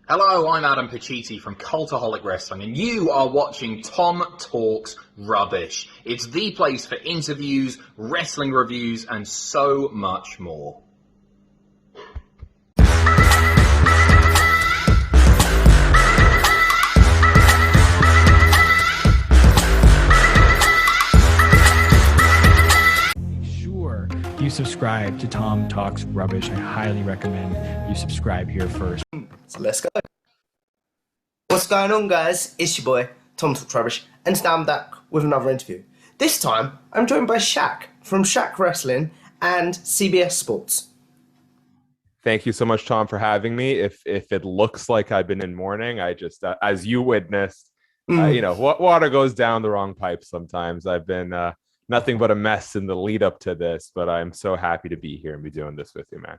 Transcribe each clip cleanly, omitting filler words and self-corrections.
Hello, I'm Adam Pacitti from Cultaholic Wrestling, and you are watching Tom Talks Rubbish. It's the place for interviews, wrestling reviews, and so much more. You subscribe to Tom Talks Rubbish. I highly recommend you subscribe here first. So let's go. What's going on, guys? It's your boy, Tom Talks Rubbish, and today I'm back with another interview. This time, I'm joined by SHAK from SHAK Wrestling and CBS Sports. Thank you so much, Tom, for having me. If it looks like I've been in mourning, I just, as you witnessed, water goes down the wrong pipe sometimes. I've been nothing but a mess in the lead up to this, but I'm so happy to be here and be doing this with you, man.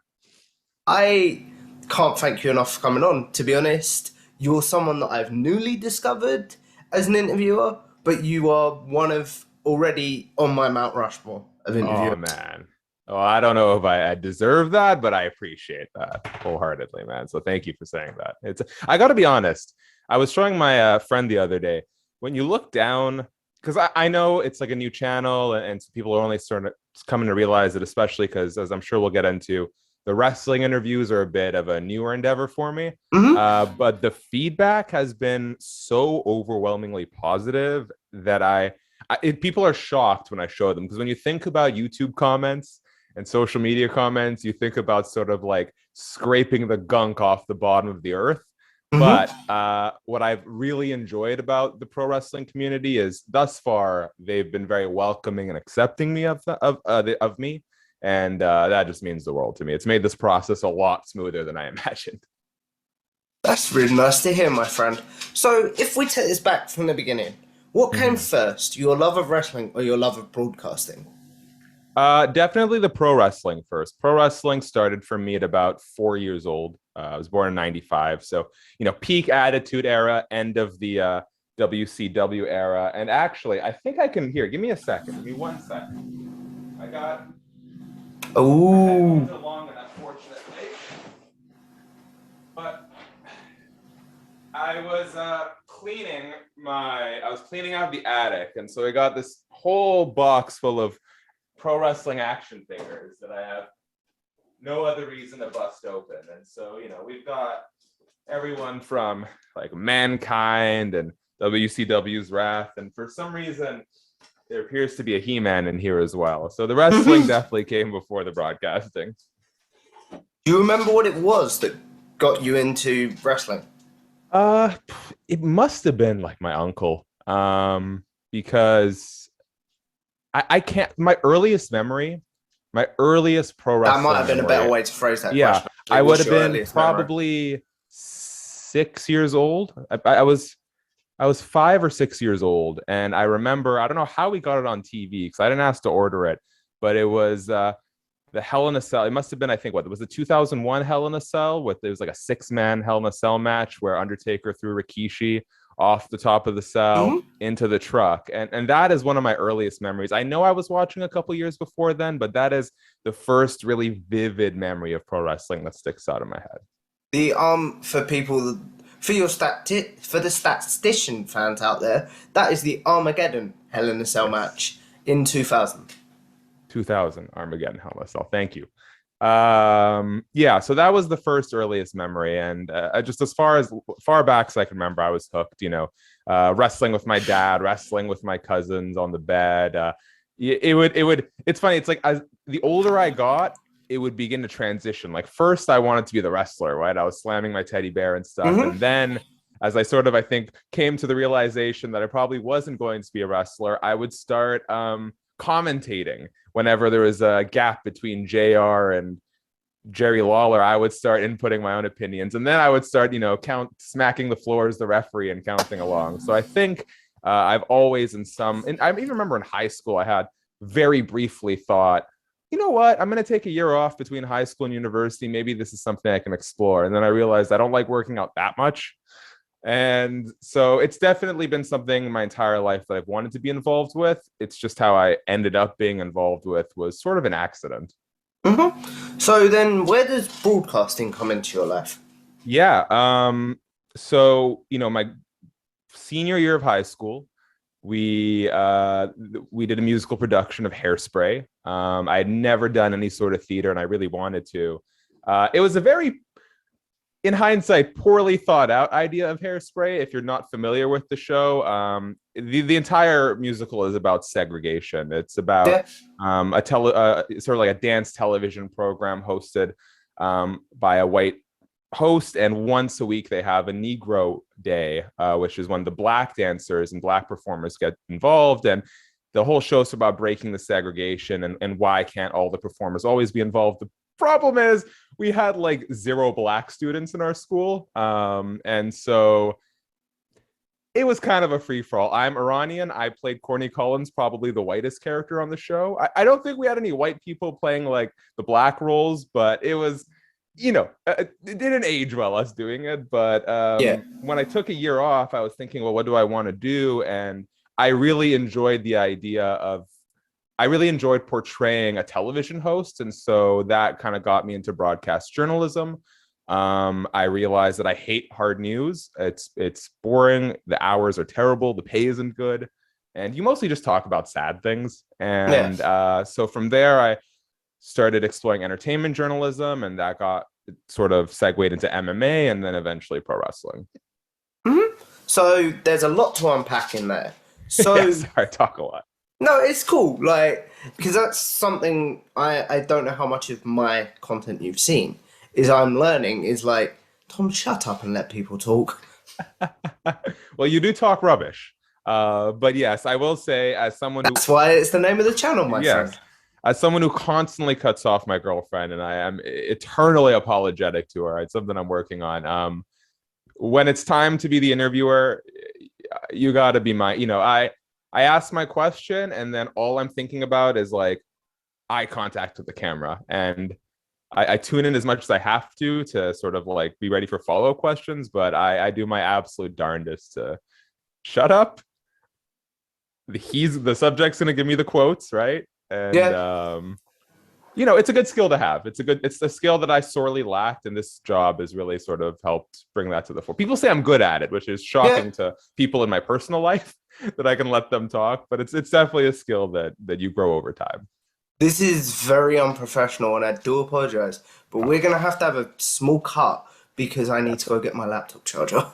I can't thank you enough for coming on. To be honest, you're someone that I've newly discovered as an interviewer, but you are one of already on my Mount Rushmore of interviewers. Oh, man. Oh, I don't know if I deserve that, but I appreciate that wholeheartedly, man. So thank you for saying that. I got to be honest. I was showing my friend the other day, when you look down, because I know it's like a new channel and so people are only starting to coming to realize it, especially because, as I'm sure we'll get into, the wrestling interviews are a bit of a newer endeavor for me. But the feedback has been so overwhelmingly positive that people are shocked when I show them. Because when you think about YouTube comments and social media comments, you think about sort of like scraping the gunk off the bottom of the earth. But what I've really enjoyed about the pro wrestling community is thus far they've been very welcoming and accepting me of me, and that just means the world to me. It's made this process a lot smoother than I imagined. That's really nice to hear, my friend. So if we take this back from the beginning, what came first, your love of wrestling or your love of broadcasting? Definitely the pro wrestling first. Pro wrestling started for me at about 4 years old. I was born in 95. So, peak Attitude Era, end of the WCW era. And actually, I think I can give me a second. Give me 1 second. I got... Oh. Long enough, fortunately. But I was cleaning out the attic. And so I got this whole box full of pro wrestling action figures that I have no other reason to bust open. And so, we've got everyone from like Mankind and WCW's Wrath. And for some reason, there appears to be a He-Man in here as well. So the wrestling definitely came before the broadcasting. Do you remember what it was that got you into wrestling? It must have been like my uncle. Because I can't, my earliest pro wrestling. That might have been a better way to phrase that question. I would have been probably 6 years old. I was 5 or 6 years old, and I remember, I don't know how we got it on TV because I didn't ask to order it, but it was the Hell in a Cell. It must have been, I think, it was the 2001 Hell in a Cell. It was like a 6-man Hell in a Cell match where Undertaker threw Rikishi off the top of the cell into the truck. And that is one of my earliest memories. I know I was watching a couple years before then, but that is the first really vivid memory of pro wrestling that sticks out in my head. The for the statistician fans out there, that is the Armageddon Hell in a Cell match in 2000. 2000 Armageddon Hell in a Cell. Thank you. So that was the first earliest memory, and just as far back as I can remember, I was hooked. Wrestling with my dad, wrestling with my cousins on the bed. It's funny. It's like as the older I got, it would begin to transition. Like first, I wanted to be the wrestler, right? I was slamming my teddy bear and stuff, and then as I sort of, I think, came to the realization that I probably wasn't going to be a wrestler, I would start commentating. Whenever there was a gap between JR and Jerry Lawler, I would start inputting my own opinions. And then I would start, smacking the floor as the referee and counting along. So I think I've always and I even remember in high school, I had very briefly thought, you know what, I'm going to take a year off between high school and university. Maybe this is something I can explore. And then I realized I don't like working out that much. And so it's definitely been something my entire life that I've wanted to be involved with. It's just how I ended up being involved with was sort of an accident. So then where does broadcasting come into your life? Yeah. So, my senior year of high school, we did a musical production of Hairspray. I had never done any sort of theater, and I really wanted to. It was a very, in hindsight, poorly thought out idea of Hairspray. If you're not familiar with the show, the entire musical is about segregation. It's about sort of like a dance television program hosted by a white host, and once a week they have a Negro Day, which is when the black dancers and black performers get involved, and the whole show is about breaking the segregation and why can't all the performers always be involved. The problem is we had like 0 black students in our school, and so it was kind of a free-for-all. I'm Iranian. I played Courtney Collins, probably the whitest character on the show. I don't think we had any white people playing like the black roles, but it was, it didn't age well, us doing it. But when I took a year off, I was thinking, well, what do I want to do? And I really enjoyed portraying a television host. And so that kind of got me into broadcast journalism. I realized that I hate hard news. It's boring. The hours are terrible. The pay isn't good. And you mostly just talk about sad things. And so from there, I started exploring entertainment journalism, and that got sort of segued into MMA and then eventually pro wrestling. Mm-hmm. So there's a lot to unpack in there. So I talk a lot. No, it's cool. Like, because that's something I don't know how much of my content you've seen. Is I'm learning is like, Tom, shut up and let people talk. Well, you do talk rubbish. But yes, I will say, as someone That's why it's the name of the channel, my friend. As someone who constantly cuts off my girlfriend, and I am eternally apologetic to her, it's something I'm working on. When it's time to be the interviewer, you got to be I ask my question, and then all I'm thinking about is like eye contact with the camera, and I tune in as much as I have to sort of like be ready for follow-up questions, but I do my absolute darndest to shut up. The subject's gonna give me the quotes, right? And it's a good skill to have. It's a skill that I sorely lacked, and this job has really sort of helped bring that to the fore. People say I'm good at it, which is shocking to people in my personal life that I can let them talk, but it's definitely a skill that you grow over time. This is very unprofessional, and I do apologize, but we're going to have a small cut because I need to go get my laptop charger.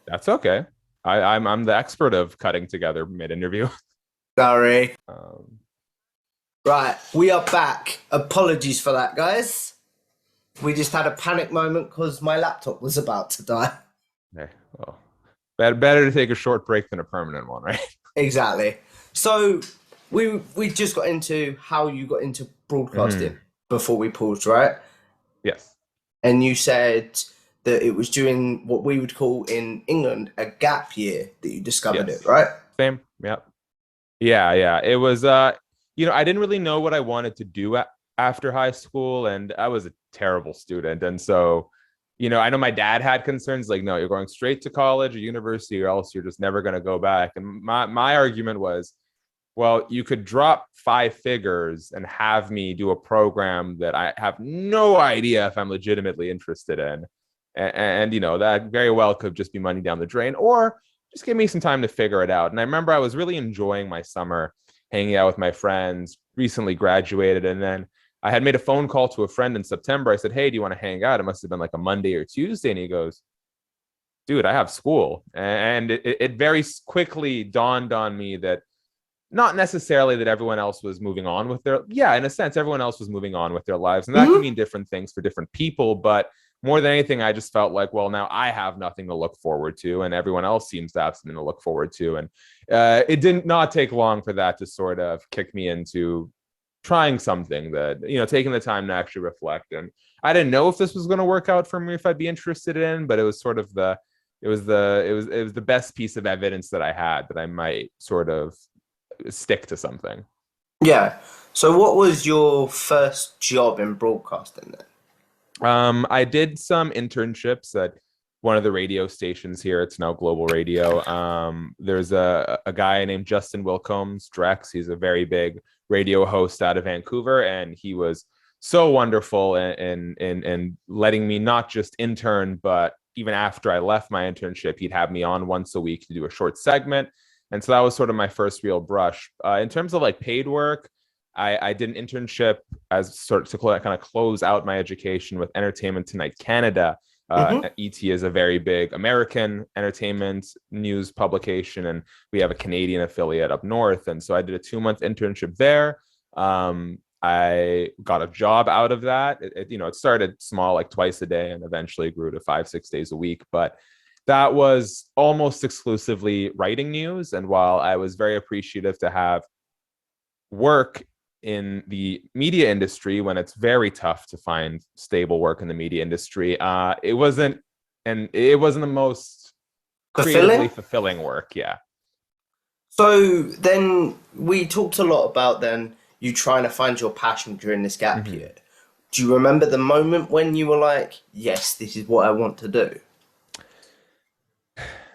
That's okay. I'm the expert of cutting together mid-interview. Sorry. Right, we are back. Apologies for that, guys. We just had a panic moment because my laptop was about to die. Okay, well, better to take a short break than a permanent one, right? Exactly. So we just got into how you got into broadcasting before we paused, right? Yes. And you said that it was during what we would call in England a gap year that you discovered it, right? Same. Yep. Yeah. It was, I didn't really know what I wanted to do after high school, and I was a terrible student. And so, I know my dad had concerns like, no, you're going straight to college or university or else you're just never going to go back. And my argument was, well, you could drop 5 figures and have me do a program that I have no idea if I'm legitimately interested in. And that very well could just be money down the drain, or just give me some time to figure it out. And I remember I was really enjoying my summer, hanging out with my friends, recently graduated. And then I had made a phone call to a friend in September. I said, hey, do you want to hang out? It must have been like a Monday or Tuesday. And he goes, dude, I have school. And it very quickly dawned on me that not necessarily that everyone else was moving on with in a sense, everyone else was moving on with their lives. And that can mean different things for different people. But more than anything, I just felt like, well, now I have nothing to look forward to, and everyone else seems to have something to look forward to. And it did not take long for that to sort of kick me into trying something that, taking the time to actually reflect. And I didn't know if this was going to work out for me, if I'd be interested in, but it was sort of the best piece of evidence that I had that I might sort of stick to something. Yeah. So what was your first job in broadcasting then? I did some internships at one of the radio stations here. It's now Global Radio. There's a guy named Justin Wilcombs, Drex. He's a very big radio host out of Vancouver, and he was so wonderful in letting me not just intern, but even after I left my internship, he'd have me on once a week to do a short segment. And so that was sort of my first real brush. In terms of like paid work, I did an internship as sort of to kind of close out my education with Entertainment Tonight Canada. ET is a very big American entertainment news publication, and we have a Canadian affiliate up north. And so I did a 2-month internship there. I got a job out of that. It started small, like twice a day, and eventually grew to 5-6 days a week. But that was almost exclusively writing news. And while I was very appreciative to have work in the media industry when it's very tough to find stable work in the media industry, it wasn't the most creatively fulfilling work. Yeah. So then we talked a lot about then you trying to find your passion during this gap year. Do you remember the moment when you were like, yes, this is what I want to do?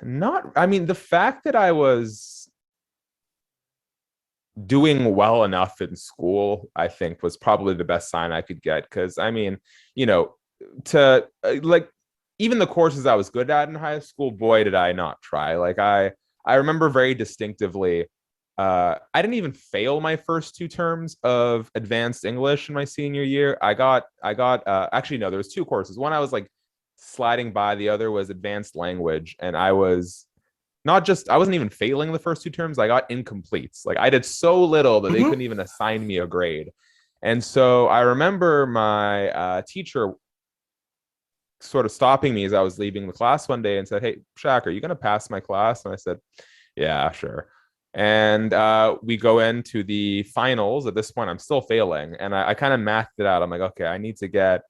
The fact that I was doing well enough in school, I think, was probably the best sign I could get. Because to like, even the courses I was good at in high school, boy, did I not try. Like I remember very distinctively, I didn't even fail my first 2 terms of advanced English in my senior year. I got actually, no, there was 2 courses. One I was like sliding by, the other was advanced language, and I wasn't even failing the first 2 terms. I got incompletes. Like I did so little that they couldn't even assign me a grade. And so I remember my teacher sort of stopping me as I was leaving the class one day and said, "Hey, SHAK, are you going to pass my class?" And I said, "Yeah, sure." And we go into the finals. At this point, I'm still failing. And I kind of mathed it out. I'm like, okay, I need to get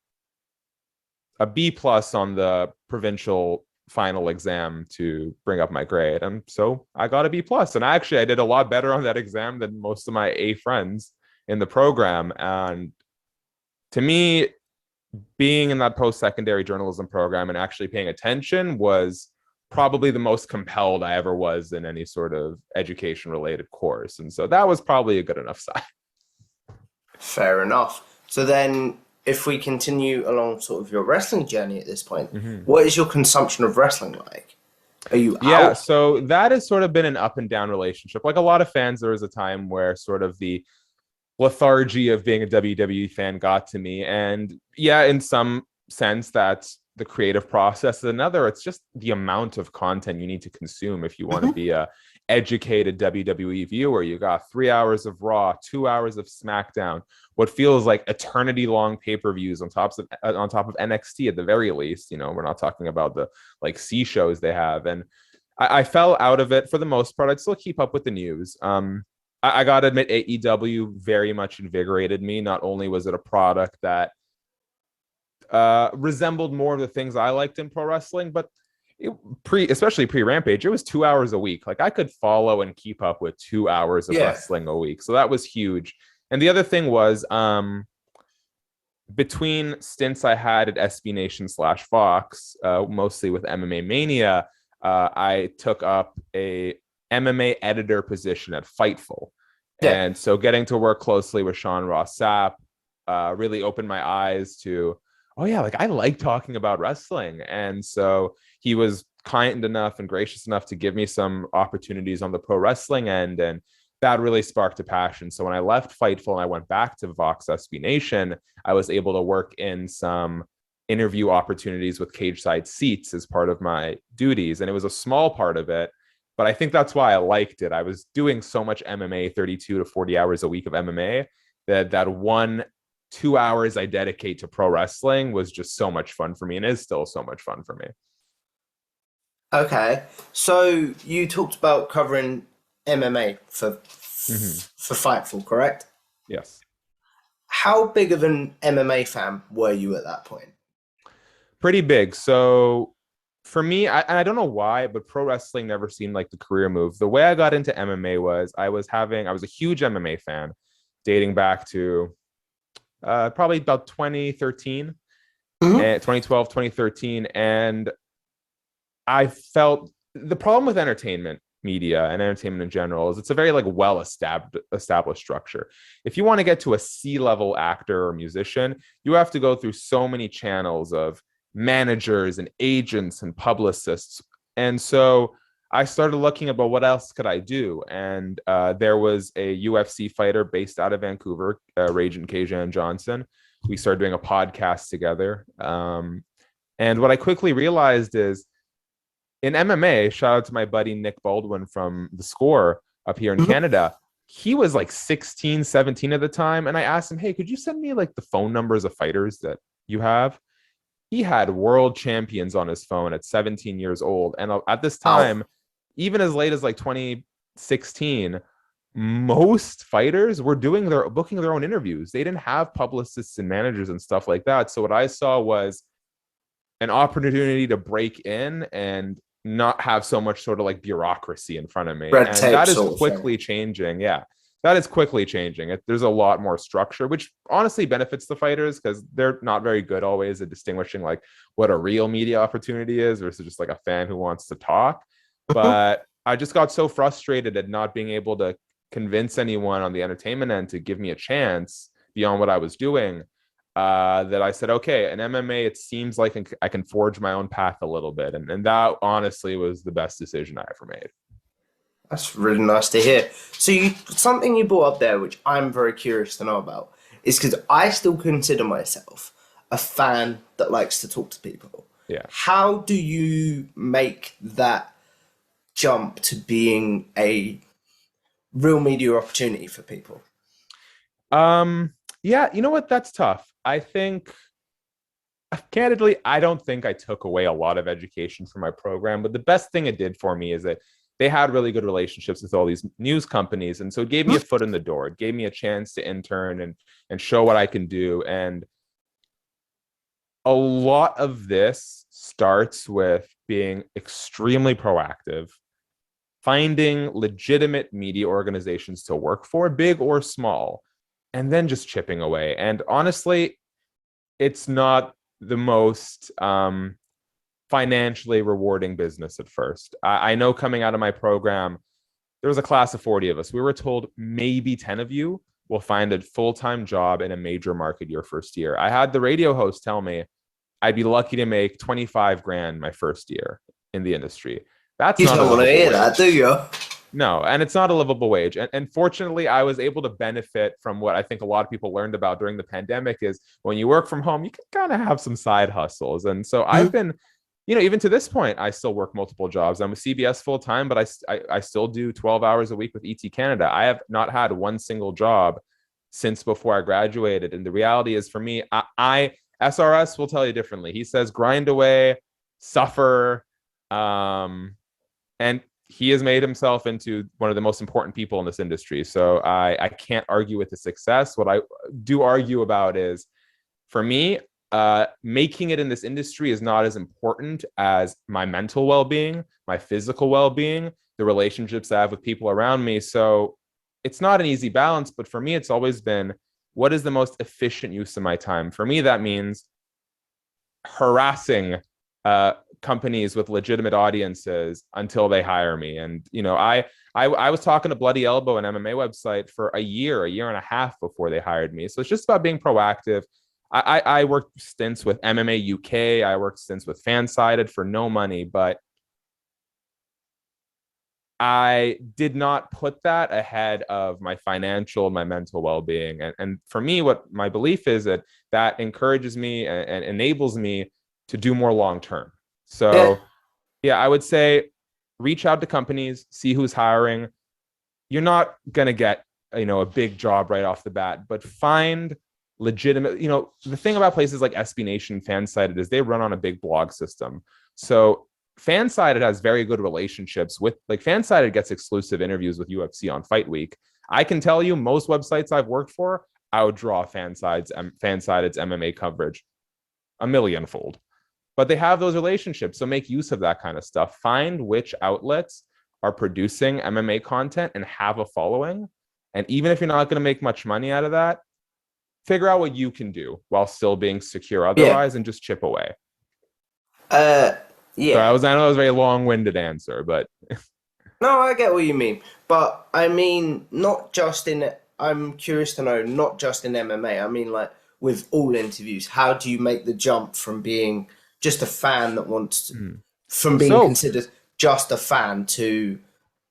a B+ on the provincial final exam to bring up my grade. And so I got a B+. And I did a lot better on that exam than most of my A friends in the program. And to me, being in that post-secondary journalism program and actually paying attention was probably the most compelled I ever was in any sort of education-related course. And so that was probably a good enough sign. Fair enough. So then if we continue along sort of your wrestling journey at this point, what is your consumption of wrestling like? Are you out? Yeah, so that has sort of been an up and down relationship. Like a lot of fans, there was a time where sort of the lethargy of being a WWE fan got to me. And yeah, in some sense, that's the creative process. Another, it's just the amount of content you need to consume if you want to be a educated WWE viewer. You got 3 hours of Raw, 2 hours of SmackDown, what feels like eternity long pay-per-views on top of NXT at the very least. We're not talking about the like C shows they have. And I fell out of it for the most part. I'd still keep up with the news. I gotta admit, AEW very much invigorated me. Not only was it a product that resembled more of the things I liked in pro wrestling, but especially pre-Rampage, it was 2 hours a week. Like I could follow and keep up with 2 hours of wrestling a week. So that was huge. And the other thing was, between stints I had at SB Nation / Fox, mostly with MMA Mania, I took up a MMA editor position at Fightful. And so getting to work closely with Sean Ross Sapp really opened my eyes to, oh yeah, like I like talking about wrestling. And so he was kind enough and gracious enough to give me some opportunities on the pro wrestling end, and that really sparked a passion. So when I left Fightful and I went back to Vox SB Nation, I was able to work in some interview opportunities with Cage Side Seats as part of my duties. And it was a small part of it, but I think that's why I liked it. I was doing so much MMA, 32 to 40 hours a week of MMA, that 1-2 hours I dedicate to pro wrestling was just so much fun for me, and is still so much fun for me. Okay, so you talked about covering MMA for Fightful, correct? Yes. How big of an MMA fan were you at that point? Pretty big. So for me, I don't know why, but pro wrestling never seemed like the career move. The way I got into MMA was I was a huge MMA fan dating back to probably about 2013, 2012, 2013. And I felt the problem with entertainment media and entertainment in general is it's a very like well established structure. If you want to get to a C-level actor or musician, you have to go through so many channels of managers and agents and publicists. And so I started looking about what else could I do. And there was a UFC fighter based out of Vancouver, Raging Kajan Johnson. We started doing a podcast together. And what I quickly realized is in MMA, shout out to my buddy Nick Baldwin from The Score up here in Canada. He was like 16, 17 at the time. And I asked him, hey, could you send me like the phone numbers of fighters that you have? He had world champions on his phone at 17 years old. And at this time, even as late as like 2016, most fighters were booking their own interviews. They didn't have publicists and managers and stuff like that. So what I saw was an opportunity to break in and not have so much sort of like bureaucracy in front of me. And that is quickly changing. Yeah, that is quickly changing. There's a lot more structure, which honestly benefits the fighters because they're not very good always at distinguishing like what a real media opportunity is versus just like a fan who wants to talk. But I just got so frustrated at not being able to convince anyone on the entertainment end to give me a chance beyond what I was doing, that I said, okay, in MMA, it seems like I can forge my own path a little bit. And that honestly was the best decision I ever made. That's really nice to hear. So something you brought up there, which I'm very curious to know about, is because I still consider myself a fan that likes to talk to people. Yeah. How do you make that jump to being a real media opportunity for people? Yeah, you know what? That's tough. I think, candidly, I don't think I took away a lot of education from my program, but the best thing it did for me is that they had really good relationships with all these news companies. And so it gave me a foot in the door. It gave me a chance to intern and show what I can do. And a lot of this starts with being extremely proactive, finding legitimate media organizations to work for, big or small, and then just chipping away. And honestly, it's not the most financially rewarding business at first. I know coming out of my program, there was a class of 40 of us. We were told maybe 10 of you will find a full-time job in a major market your first year. I had the radio host tell me I'd be lucky to make 25 grand my first year in the industry. That's you not don't want to hear that, do you? No, and it's not a livable wage. And fortunately, I was able to benefit from what I think a lot of people learned about during the pandemic is when you work from home, you can kind of have some side hustles. And so I've been, even to this point, I still work multiple jobs. I'm with CBS full time, but I still do 12 hours a week with ET Canada. I have not had one single job since before I graduated. And the reality is for me, SRS will tell you differently. He says, grind away, suffer, and he has made himself into one of the most important people in this industry. So I can't argue with the success. What I do argue about is, for me, making it in this industry is not as important as my mental well-being, my physical well-being, the relationships I have with people around me. So it's not an easy balance, but for me, it's always been, what is the most efficient use of my time? For me, that means harassing companies with legitimate audiences until they hire me. And I was talking to Bloody Elbow, an MMA website, for a year and a half before they hired me. So it's just about being proactive. I worked stints with MMA UK. I worked stints with Fansided for no money, but I did not put that ahead of my financial and my mental well-being. And for me, what my belief is that encourages me and enables me to do more long-term. So yeah, I would say reach out to companies, see who's hiring. You're not going to get, a big job right off the bat, but find legitimate, the thing about places like SB Nation, Fansided is they run on a big blog system. So Fansided has very good relationships with, like, Fansided gets exclusive interviews with UFC on Fight Week. I can tell you most websites I've worked for, I would draw Fansided's MMA coverage a millionfold. But they have those relationships, so make use of that kind of stuff. Find which outlets are producing MMA content and have a following. And even if you're not going to make much money out of that, figure out what you can do while still being secure otherwise, and just chip away. Yeah. So I know it was a very long-winded answer, but No, I get what you mean, but I mean, not just in. I'm curious to know, not just in MMA. I mean, like with all interviews, how do you make the jump from being just a fan that wants to, Mm. from being So considered just a fan to,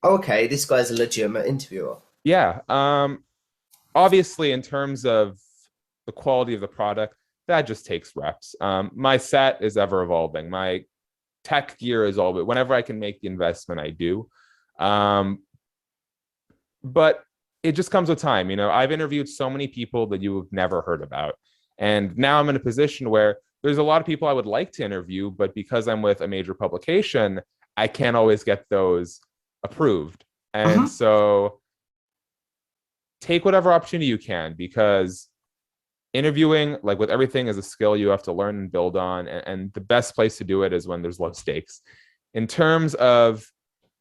okay, this guy's a legitimate interviewer? yeah, obviously in terms of the quality of the product, that just takes reps. My set is ever evolving. My tech gear is all, but whenever I can make the investment, I do. Um, but it just comes with time. I've interviewed so many people that you have never heard about. And now I'm in a position where there's a lot of people I would like to interview, but because I'm with a major publication, I can't always get those approved. And Hmm. so take whatever opportunity you can, because interviewing, like with everything, is a skill you have to learn and build on. And the best place to do it is when there's low stakes. In terms of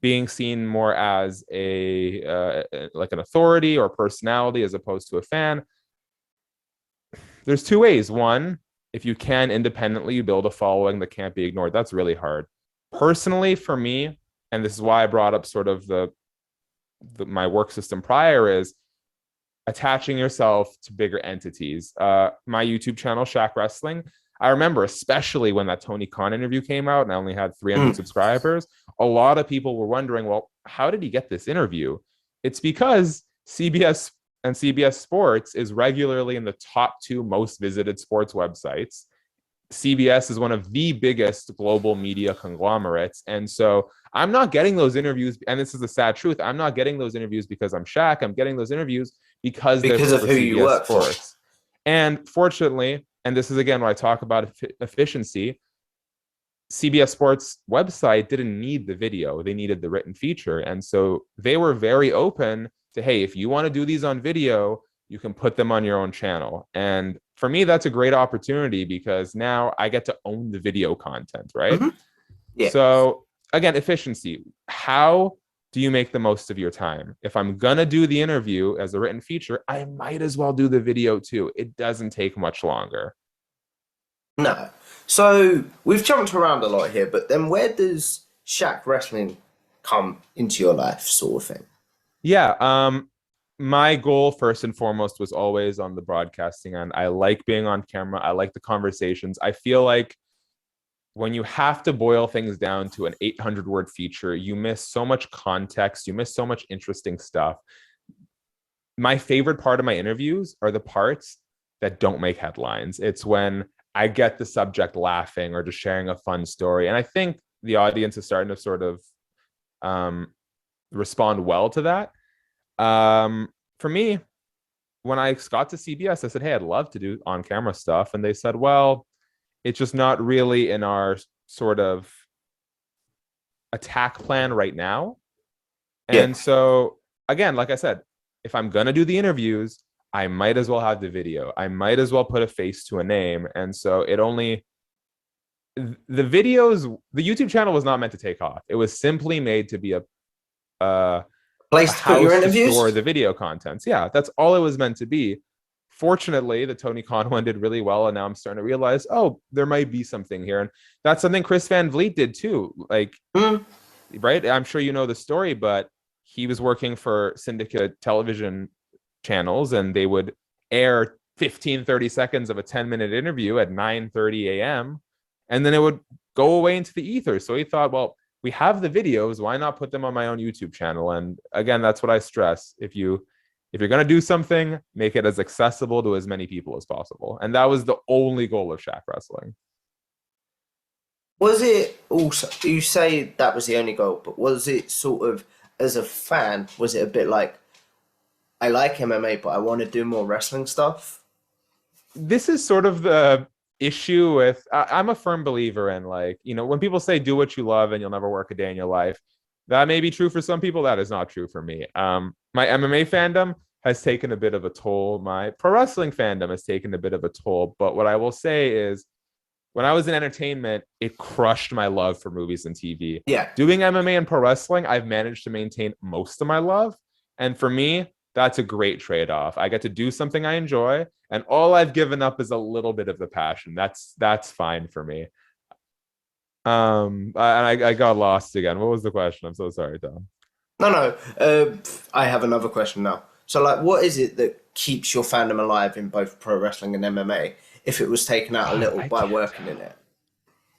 being seen more as like an authority or personality as opposed to a fan, there's two ways. One, if you can independently build a following that can't be ignored, that's really hard. Personally, for me, and this is why I brought up sort of my work system prior, is attaching yourself to bigger entities. My YouTube channel, SHAK Wrestling, I remember, especially when that Tony Khan interview came out and I only had 300 subscribers, a lot of people were wondering, well, how did he get this interview? It's because CBS and CBS Sports is regularly in the top 2 most visited sports websites. CBS is one of the biggest global media conglomerates. And so I'm not getting those interviews. And this is the sad truth. I'm not getting those interviews because I'm SHAK. I'm getting those interviews because they're Because of for who you CBS work for. Sports. And fortunately, and this is again when I talk about efficiency, CBS Sports website didn't need the video. They needed the written feature. And so they were very open to, hey, if you want to do these on video, you can put them on your own channel. And for me, that's a great opportunity because now I get to own the video content, right? Hmm. Yeah. So again, efficiency. How do you make the most of your time? If I'm gonna do the interview as a written feature, I might as well do the video too. It doesn't take much longer. No. So we've jumped around a lot here, but then where does Shaq Wrestling come into your life, sort of thing? Yeah. My goal first and foremost was always on the broadcasting end. I like being on camera. I like the conversations. I feel like when you have to boil things down to an 800-word feature, you miss so much context. You miss so much interesting stuff. My favorite part of my interviews are the parts that don't make headlines. It's when I get the subject laughing or just sharing a fun story. And I think the audience is starting to sort of respond well to that. For me, when I got to CBS, I said, hey, I'd love to do on-camera stuff. And they said, well, it's just not really in our sort of attack plan right now. And Yeah. so, again, like I said, if I'm going to do the interviews, I might as well have the video. I might as well put a face to a name. And so the videos, the YouTube channel was not meant to take off. It was simply made to be a Place to put your house to interviews? store the video contents. Yeah, that's all it was meant to be. Fortunately, the Tony Khan one did really well, and now I'm starting to realize, oh, there might be something here, and that's something Chris Van Vliet did too. Like, right? I'm sure you know the story, but he was working for syndicate television channels, and they would air 15-30 seconds of a 10-minute interview at 9:30 a.m. and then it would go away into the ether. So he thought, well, we have the videos, why not put them on my own YouTube channel? And again, that's what I stress. If you're going to do something, make it as accessible to as many people as possible. And that was the only goal of SHAK Wrestling. Was it also, you say that was the only goal, but was it sort of, as a fan, was it a bit like, I like MMA, but I want to do more wrestling stuff? This is sort of the issue with, I'm a firm believer in, like, when people say do what you love and you'll never work a day in your life, that may be true for some people. That is not true for me. My MMA fandom has taken a bit of a toll. My pro wrestling fandom has taken a bit of a toll. But what I will say is, when I was in entertainment, it crushed my love for movies and TV. Yeah. Doing MMA and pro wrestling, I've managed to maintain most of my love. And for me, that's a great trade-off. I get to do something I enjoy, and all I've given up is a little bit of the passion. That's fine for me. And I got lost again. What was the question? I'm so sorry, Tom. No. I have another question now. So, like, what is it that keeps your fandom alive in both pro wrestling and MMA? If it was taken out a God, little by working in it.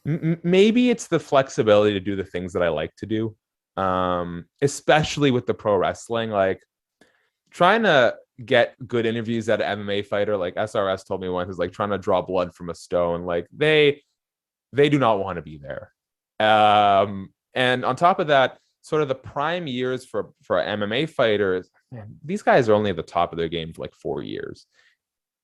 maybe it's the flexibility to do the things that I like to do, especially with the pro wrestling. Like trying to get good interviews at an MMA fighter, like SRS told me once, is like trying to draw blood from a stone. Like they do not want to be there. And on top of that, sort of the prime years for MMA fighters, man, these guys are only at the top of their game for like 4 years.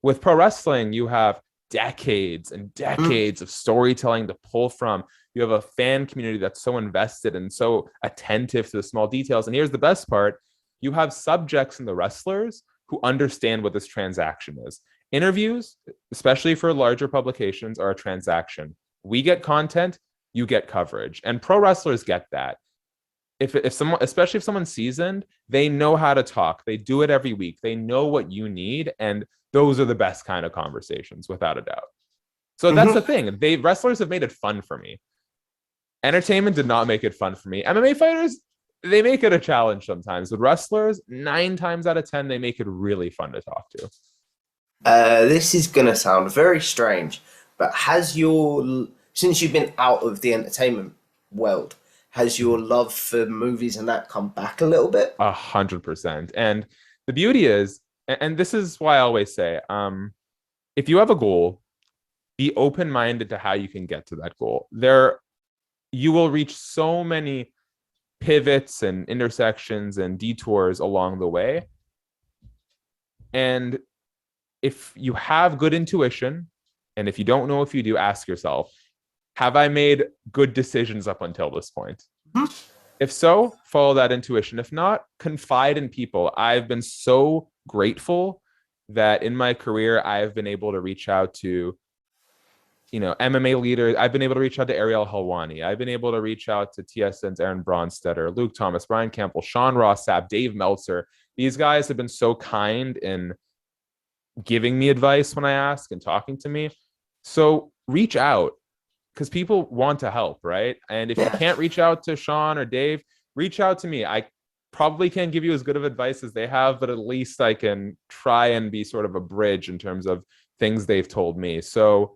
With pro wrestling, you have decades and decades of storytelling to pull from. You have a fan community that's so invested and so attentive to the small details. And here's the best part: you have subjects and the wrestlers who understand what this transaction is. Interviews, especially for larger publications, are a transaction. We get content, you get coverage, and pro wrestlers get that. If someone, especially if someone's seasoned, they know how to talk. They do it every week. They know what you need, and those are the best kind of conversations, without a doubt. So that's the thing. Wrestlers have made it fun for me. Entertainment did not make it fun for me. MMA fighters, they make it a challenge sometimes. With wrestlers, 9 times out of 10, they make it really fun to talk to. This is gonna sound very strange, but since you've been out of the entertainment world, has your love for movies and that come back a little bit? 100%. And the beauty is, and this is why I always say, if you have a goal, be open-minded to how you can get to that goal. You will reach so many pivots and intersections and detours along the way. And if you have good intuition, and if you don't know if you do, ask yourself, have I made good decisions up until this point? Mm-hmm. If so, follow that intuition. If not, confide in people. I've been so grateful that in my career, I've been able to reach out to, MMA leaders. I've been able to reach out to Ariel Helwani. I've been able to reach out to TSN's Aaron Bronstetter, Luke Thomas, Brian Campbell, Sean Ross Sapp, Dave Meltzer. These guys have been so kind in giving me advice when I ask and talking to me. So reach out, because people want to help, right? And if you can't reach out to Sean or Dave, reach out to me. I probably can't give you as good of advice as they have, but at least I can try and be sort of a bridge in terms of things they've told me. So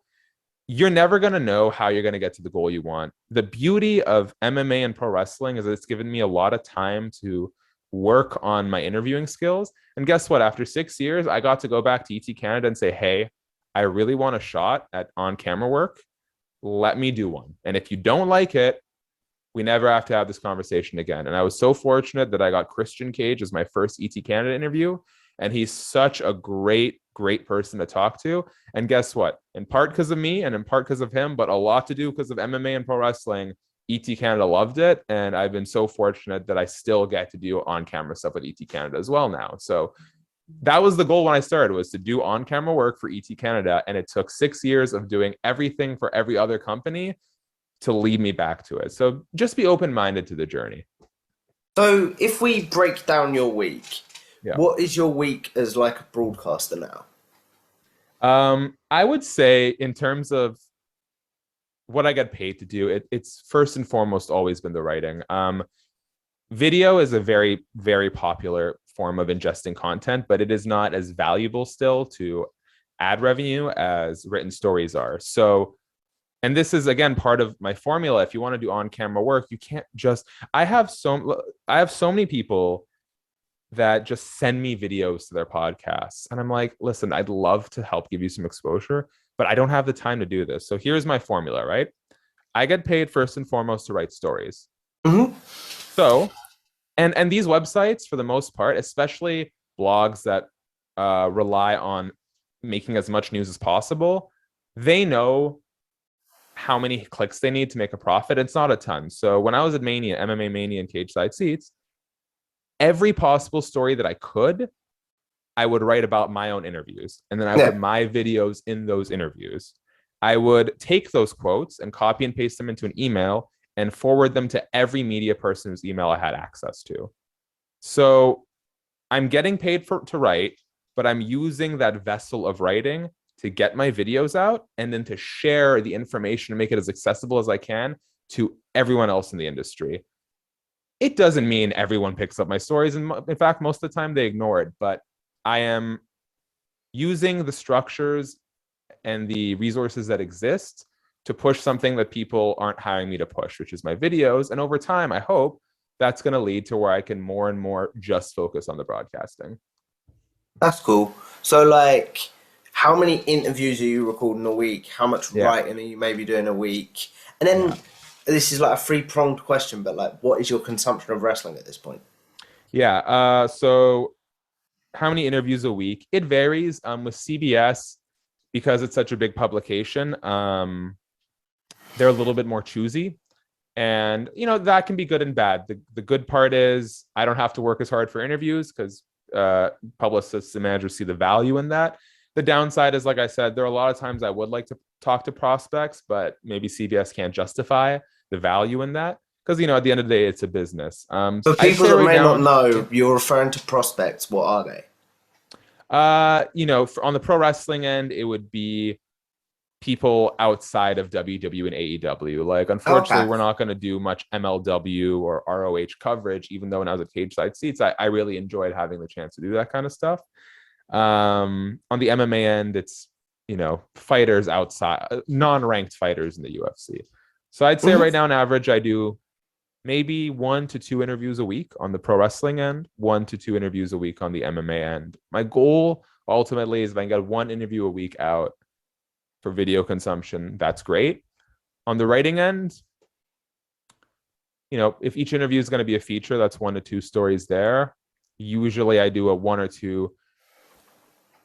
you're never going to know how you're going to get to the goal you want. The beauty of MMA and pro wrestling is that it's given me a lot of time to work on my interviewing skills. And guess what? After 6 years, I got to go back to ET Canada and say, hey, I really want a shot at on-camera work. Let me do one. And if you don't like it, we never have to have this conversation again. And I was so fortunate that I got Christian Cage as my first ET Canada interview. And he's such a great person to talk to. And guess what? In part because of me and in part because of him, but a lot to do because of MMA and pro wrestling, ET Canada loved it. And I've been so fortunate that I still get to do on-camera stuff with ET Canada as well now. So that was the goal when I started, was to do on-camera work for ET Canada. And it took 6 years of doing everything for every other company to lead me back to it. So just be open-minded to the journey. So if we break down your week, what is your week as like a broadcaster now? I would say in terms of what I get paid to do, it's first and foremost always been the writing. Video is a very, very popular form of ingesting content, but it is not as valuable still to ad revenue as written stories are. So, and this is again part of my formula. If you want to do on-camera work, you can't just. I have so many people that just send me videos to their podcasts, and I'm like, listen, I'd love to help give you some exposure, but I don't have the time to do this. So here's my formula, right? I get paid first and foremost to write stories. Mm-hmm. So, and these websites, for the most part, especially blogs that rely on making as much news as possible, they know how many clicks they need to make a profit. It's not a ton. So when I was at Mania, MMA Mania and Cage Side Seats, every possible story that I could, I would write about my own interviews. And then I put my videos in those interviews. I would take those quotes and copy and paste them into an email and forward them to every media person whose email I had access to. So I'm getting paid to write, but I'm using that vessel of writing to get my videos out and then to share the information and make it as accessible as I can to everyone else in the industry. it doesn't mean everyone picks up my stories. And in fact, most of the time they ignore it. But I am using the structures and the resources that exist to push something that people aren't hiring me to push, which is my videos. And over time, I hope that's going to lead to where I can more and more just focus on the broadcasting. That's cool. So, like, how many interviews are you recording a week? How much writing are you maybe doing a week? And then this is like a three-pronged question, but like, what is your consumption of wrestling at this point? Yeah. So how many interviews a week? It varies. With CBS, because it's such a big publication, they're a little bit more choosy. And, that can be good and bad. The good part is I don't have to work as hard for interviews because publicists and managers see the value in that. The downside is, like I said, there are a lot of times I would like to talk to prospects, but maybe CBS can't justify the value in that because, at the end of the day, it's a business. For people that may not know, you're referring to prospects. What are they? On the pro wrestling end, it would be people outside of WWE and AEW. Like, unfortunately, we're not going to do much MLW or ROH coverage, even though when I was at Cage Side Seats, I really enjoyed having the chance to do that kind of stuff. On the MMA end, it's, fighters outside, non-ranked fighters in the UFC. So I'd say right now, on average, I do maybe 1 to 2 interviews a week on the pro wrestling end, 1 to 2 interviews a week on the MMA end. My goal ultimately is if I can get 1 interview a week out for video consumption, that's great. On the writing end, if each interview is going to be a feature, that's 1 to 2 stories there. Usually I do a 1 or 2.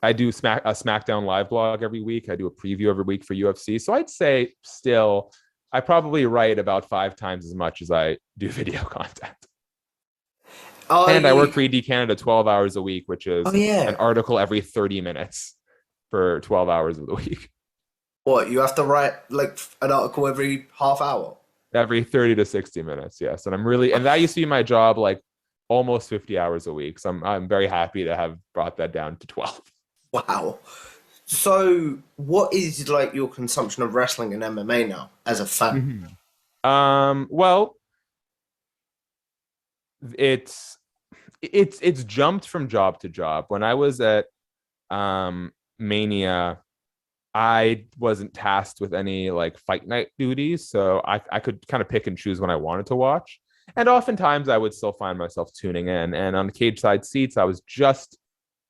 I do a SmackDown live blog every week. I do a preview every week for UFC. So I'd say still, I probably write about 5 times as much as I do video content. I work for ED Canada 12 hours a week, which is an article every 30 minutes for 12 hours of the week. What, you have to write like an article every half hour? Every 30 to 60 minutes, yes. And that used to be my job, like almost 50 hours a week. So I'm very happy to have brought that down to 12. Wow. So what is like your consumption of wrestling and MMA now as a fan? Well, it's jumped from job to job. When I was at Mania, I wasn't tasked with any like fight night duties, so I could kind of pick and choose when I wanted to watch. And oftentimes I would still find myself tuning in. And on Cage Side Seats, I was just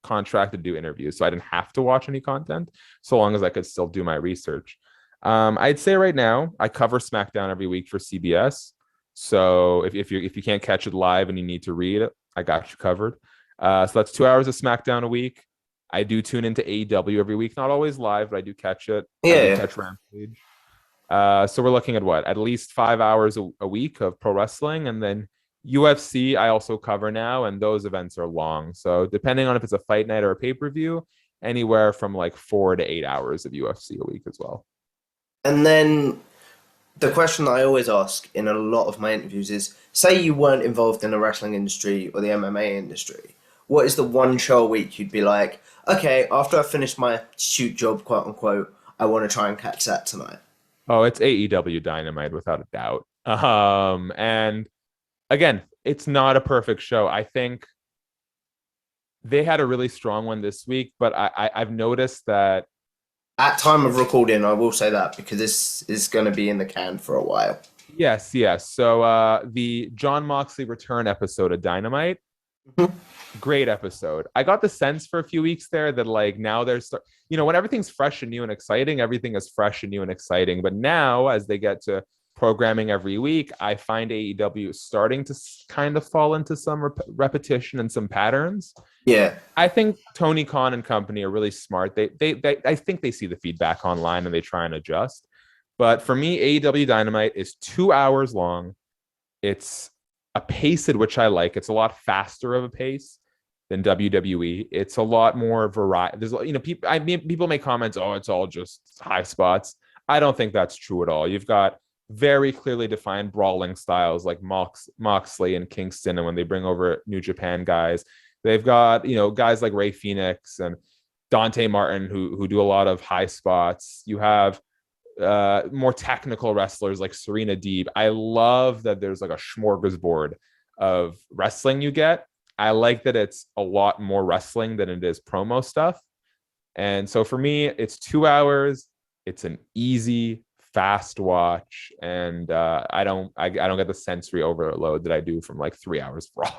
contracted to do interviews, so I didn't have to watch any content so long as I could still do my research. I'd say right now I cover SmackDown every week for CBS. So if you can't catch it live and you need to read it, I got you covered. So that's 2 hours of SmackDown a week. I do tune into AEW every week, not always live, but I do catch it. I do catch Rampage. So we're looking at at least 5 hours a week of pro wrestling, and then UFC I also cover now, and those events are long. So depending on if it's a fight night or a pay-per-view, anywhere from like 4 to 8 hours of UFC a week as well. And then the question that I always ask in a lot of my interviews is, say you weren't involved in the wrestling industry or the MMA industry, what is the one show a week you'd be like, okay, after I finish my shoot job, quote unquote, I want to try and catch that tonight? Oh, it's AEW Dynamite without a doubt. And again, it's not a perfect show. I think they had a really strong one this week, but I've noticed that at time of recording, I will say that because this is going to be in the can for a while. Yes. So the Jon Moxley return episode of Dynamite, great episode. I got the sense for a few weeks there that like now there's, when everything's fresh and new and exciting, everything is fresh and new and exciting. But now as they get to programming every week, I find AEW starting to kind of fall into some repetition and some patterns. Yeah, I think Tony Khan and company are really smart. They I think they see the feedback online and they try and adjust. But for me, AEW Dynamite is 2 hours long. It's a pace at which I like. It's a lot faster of a pace than WWE. It's a lot more variety. There's, people make comments, oh, it's all just high spots. I don't think that's true at all. You've got very clearly defined brawling styles like Moxley and Kingston, and when they bring over New Japan guys, they've got guys like Rey Fenix and Dante Martin who do a lot of high spots. You have more technical wrestlers like Serena Deeb. I love that there's like a smorgasbord of wrestling you get. I like that it's a lot more wrestling than it is promo stuff. And so for me, it's 2 hours. It's an easy, fast watch, and I don't get the sensory overload that I do from like 3 hours of Raw.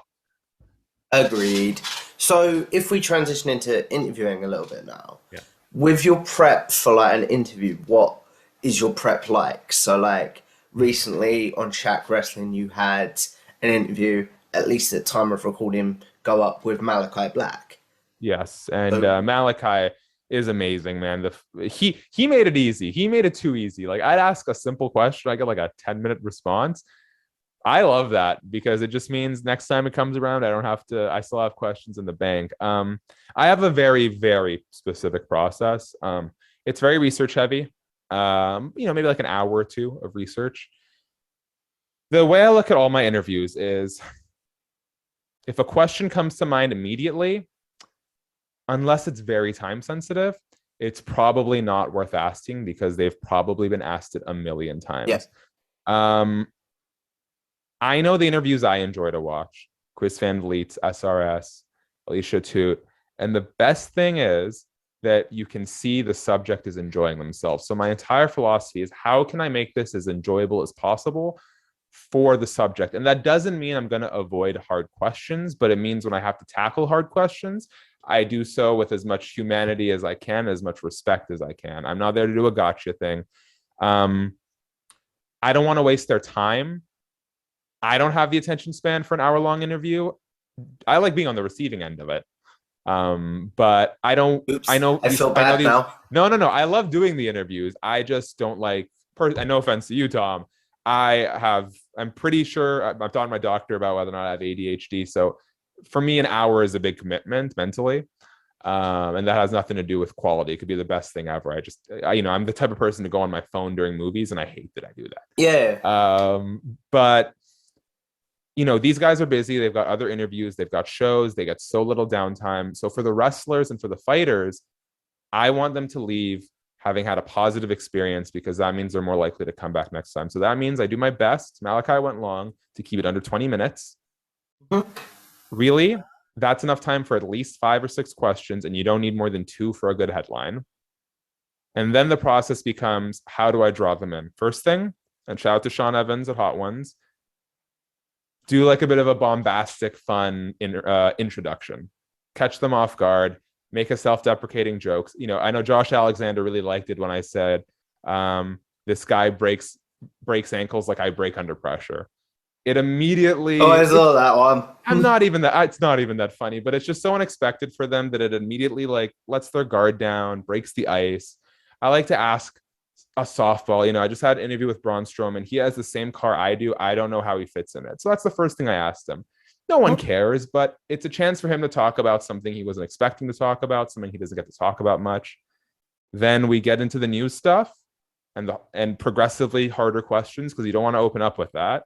Agreed. So if we transition into interviewing a little bit now, Yeah. with your prep for like an interview, what is your prep like? So like recently on SHAK Wrestling, you had an interview, at least at time of recording, go up with Malachi Black. Yes, and Malachi is amazing, man. He made it easy. He made it too easy. Like I'd ask a simple question, I get like a 10-minute response. I love that because it just means next time it comes around, I still have questions in the bank. I have a very, very specific process. It's very research heavy. Maybe like an hour or two of research. The way I look at all my interviews is if a question comes to mind immediately, unless it's very time sensitive, it's probably not worth asking because they've probably been asked it a million times. Yeah. I know the interviews I enjoy to watch: Chris Van Vliet, SRS, Alicia Toot. And the best thing is that you can see the subject is enjoying themselves. So my entire philosophy is, how can I make this as enjoyable as possible for the subject? And that doesn't mean I'm going to avoid hard questions, but it means when I have to tackle hard questions, I do so with as much humanity as I can, as much respect as I can. I'm not there to do a gotcha thing. I don't want to waste their time. I don't have the attention span for an hour-long interview. I like being on the receiving end of it. But I don't. Oops, I know. I feel bad now. No. I love doing the interviews. I just don't like. And no offense to you, Tom. I'm pretty sure I've talked to my doctor about whether or not I have ADHD. So for me, an hour is a big commitment mentally. And that has nothing to do with quality. It could be the best thing ever. I'm the type of person to go on my phone during movies, and I hate that I do that. Yeah. But these guys are busy. They've got other interviews. They've got shows. They get so little downtime. So for the wrestlers and for the fighters, I want them to leave having had a positive experience, because that means they're more likely to come back next time. So that means I do my best. Malachi went long to keep it under 20 minutes. Really, that's enough time for at least 5 or 6 questions, and you don't need more than 2 for a good headline. And then the process becomes, how do I draw them in? First thing, and shout out to Sean Evans at Hot Ones, do like a bit of a bombastic, fun introduction. Catch them off guard. Make a self-deprecating jokes. I know Josh Alexander really liked it when I said, this guy breaks ankles like I break under pressure. It immediately... Oh, I saw that one. It's not even that funny, but it's just so unexpected for them that it immediately lets their guard down, breaks the ice. I like to ask a softball. I just had an interview with Braun Strowman. He has the same car I do. I don't know how he fits in it. So that's the first thing I asked him. No one cares, but it's a chance for him to talk about something he wasn't expecting to talk about, something he doesn't get to talk about much. Then we get into the news stuff and progressively harder questions, because you don't want to open up with that.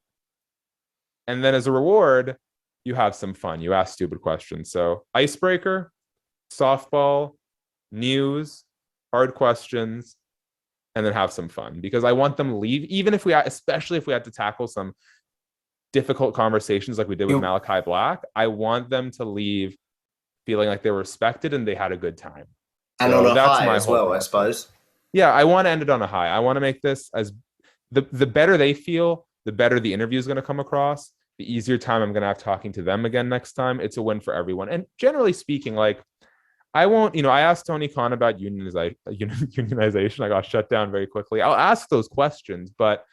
And then as a reward, you have some fun. You ask stupid questions. So icebreaker, softball, news, hard questions, and then have some fun, because I want them to leave, especially if we had to tackle some difficult conversations like we did with Malachi Black. I want them to leave feeling like they were respected and they had a good time. And on a high as well, I suppose. Yeah, I want to end it on a high. I want to make this as the better they feel, the better the interview is going to come across, the easier time I'm going to have talking to them again next time. It's a win for everyone. And generally speaking, I won't, I asked Tony Khan about unionization. I got shut down very quickly. I'll ask those questions, but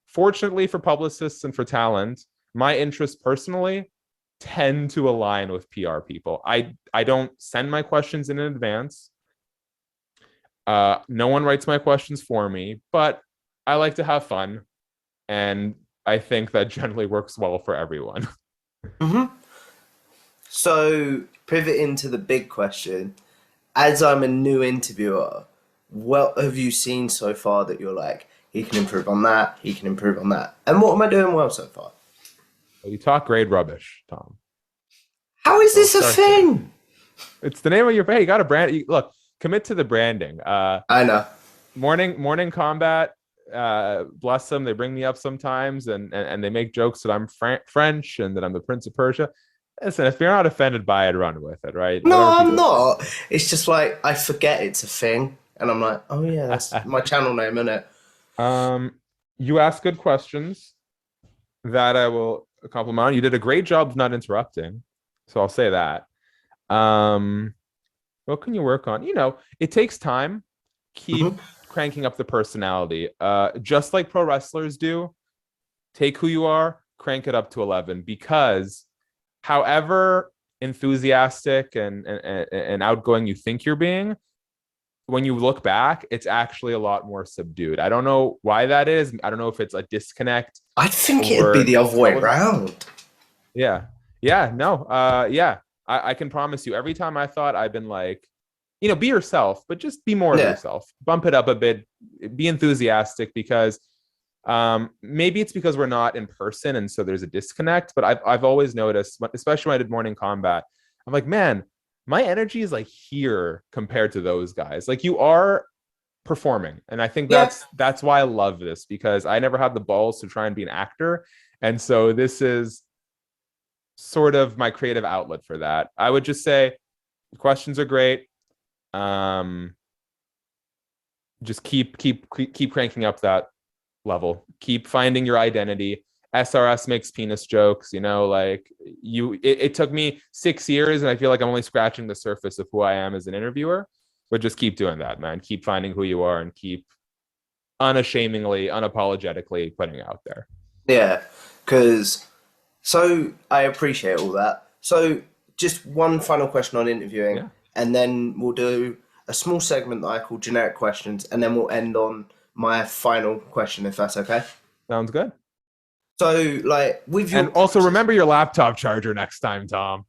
fortunately for publicists and for talent, my interests personally tend to align with PR people. I don't send my questions in advance. No one writes my questions for me, but I like to have fun. And I think that generally works well for everyone. Mm-hmm. So, pivoting to the big question, as I'm a new interviewer, what have you seen so far that you're like, he can improve on that, he can improve on that? And what am I doing well so far? Well, you talk grade rubbish, Tom. How is this a thing? It's the name of your pay. You got to brand. Look, commit to the branding. I know. Morning combat. bless them, they bring me up sometimes, and they make jokes that I'm French and that I'm the Prince of Persia. Listen, if you're not offended by it, run with it, right? No, Whatever I'm people not. It's just like I forget it's a thing, and I'm like, oh yeah, that's say. my channel name, isn't it? You ask good questions that I will compliment on. You did a great job of not interrupting, so I'll say that. What can you work on? It takes time. Keep cranking up the personality. Just like pro wrestlers do, take who you are, crank it up to 11, because however enthusiastic and outgoing you think you're being, when you look back, it's actually a lot more subdued. I don't know why that is. I don't know if it's a disconnect. I think it'd be the other way around. Yeah. No. Yeah. I can promise you, every time I thought I've been like, be yourself, but just be more of yourself. Bump it up a bit. Be enthusiastic, because maybe it's because we're not in person and so there's a disconnect. But I've always noticed, especially when I did morning combat, I'm like, man, my energy is like here compared to those guys. Like, you are performing, and I think that's why I love this, because I never had the balls to try and be an actor, and so this is sort of my creative outlet for that. I would just say the questions are great. Just keep cranking up that level. Keep finding your identity. SRS makes penis jokes, it took me 6 years, and I feel like I'm only scratching the surface of who I am as an interviewer. But just keep doing that, man. Keep finding who you are and keep unashamedly, unapologetically putting it out there. Yeah, so I appreciate all that. So just one final question on interviewing, and then we'll do a small segment that I call generic questions, and then we'll end on my final question, if that's okay. Sounds good. So, with your... And also remember your laptop charger next time, Tom.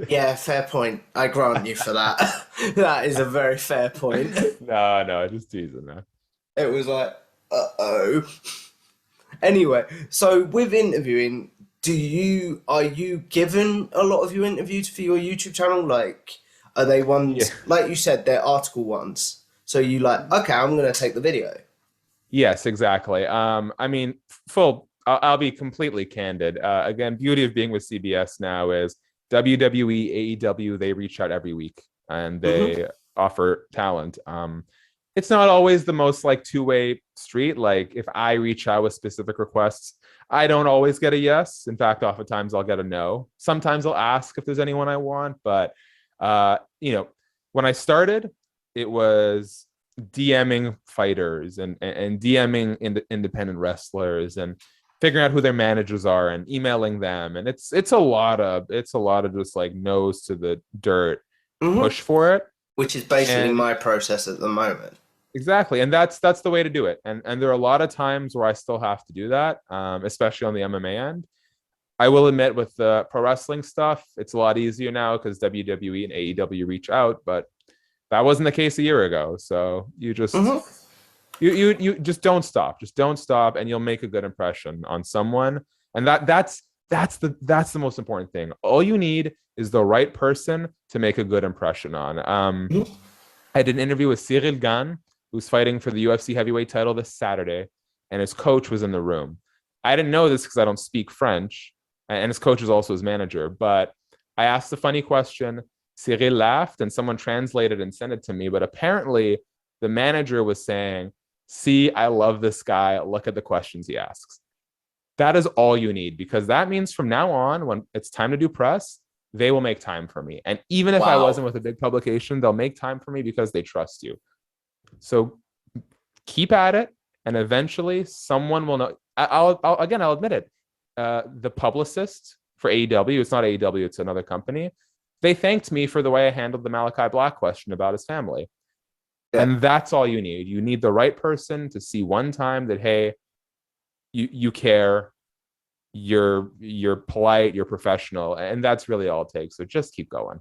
Yeah, fair point. I grant you for that. That is a very fair point. No, just teasing, man. It was like, uh-oh. Anyway, so with interviewing, are you given a lot of your interviews for your YouTube channel? Like, are they ones, like you said, they're article ones? So you okay, I'm going to take the video. Yes, exactly. I mean, I'll be completely candid. Again, beauty of being with CBS now is WWE, AEW, they reach out every week and they offer talent. It's not always the most two-way street. Like, if I reach out with specific requests, I don't always get a yes. In fact, oftentimes I'll get a no. Sometimes I'll ask if there's anyone I want, but when I started, it was DMing fighters and DMing independent wrestlers and figuring out who their managers are and emailing them, and it's a lot of just nose to the dirt push for it, which is basically my process at the moment. Exactly, and that's the way to do it. And there are a lot of times where I still have to do that, especially on the MMA end. I will admit, with the pro wrestling stuff, it's a lot easier now because WWE and AEW reach out, but that wasn't the case a year ago. So you just you just don't stop. Just don't stop, and you'll make a good impression on someone. And that's the most important thing. All you need is the right person to make a good impression on. I did an interview with Cyril Gane, who's fighting for the UFC heavyweight title this Saturday, and his coach was in the room. I didn't know this because I don't speak French, and his coach is also his manager. But I asked a funny question. Cyril laughed, and someone translated and sent it to me. But apparently, the manager was saying, "See, I love this guy. Look at the questions he asks." That is all you need, because that means from now on, when it's time to do press, they will make time for me. And even if I wasn't with a big publication, they'll make time for me because they trust you. So keep at it, and eventually someone will know. I'll admit it. The publicist for AEW, it's not AEW, it's another company. They thanked me for the way I handled the Malachi Black question about his family. Yeah. And that's all you need. You need the right person to see one time that, hey, you care, you're polite, you're professional, and that's really all it takes. So just keep going.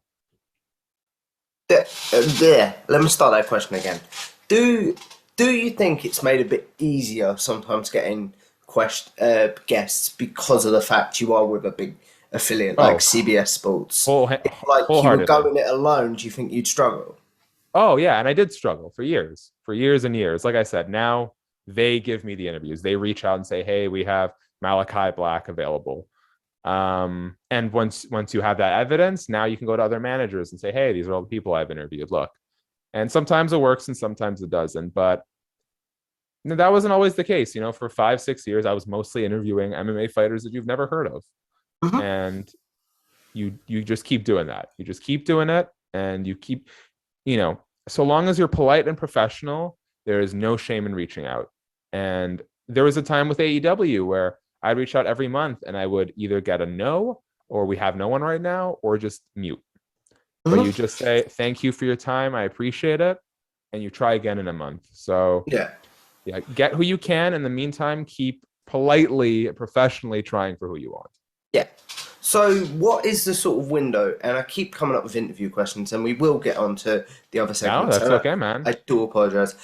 Yeah. Let me start that question again. Do you think it's made a bit easier sometimes getting guests because of the fact you are with a big affiliate like CBS Sports? If you were going it alone, do you think you'd struggle? Oh yeah, and I did struggle for years and years. Like I said, now they give me the interviews. They reach out and say, hey, we have Malachi Black available. And once you have that evidence, now you can go to other managers and say, hey, these are all the people I've interviewed. Look. And sometimes it works and sometimes it doesn't. But that wasn't always the case. For 5-6 years, I was mostly interviewing MMA fighters that you've never heard of. Mm-hmm. And you just keep doing that. You just keep doing it, and you keep, so long as you're polite and professional, there is no shame in reaching out. And there was a time with AEW where I'd reach out every month and I would either get a no, or we have no one right now, or just mute. Mm-hmm. But you just say, thank you for your time, I appreciate it, and you try again in a month. So yeah, get who you can. In the meantime, keep politely, professionally trying for who you want. Yeah. So what is the sort of window? And I keep coming up with interview questions, and we will get on to the other segments. No, that's okay, man. I do apologize.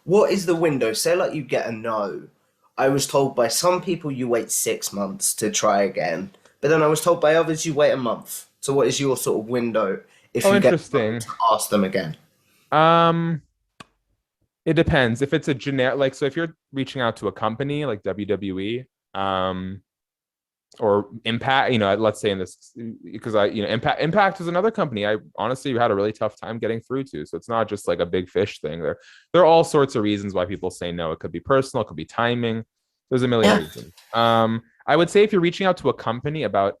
What is the window? Say you get a no. I was told by some people you wait 6 months to try again, but then I was told by others you wait a month. So what is your sort of window if you get to ask them again? It depends. If it's a generic, so if you're reaching out to a company like WWE, or Impact, let's say in this, because Impact is another company I honestly had a really tough time getting through to. So it's not just like a big fish thing. There are all sorts of reasons why people say no. It could be personal, it could be timing. There's a million reasons. I would say if you're reaching out to a company about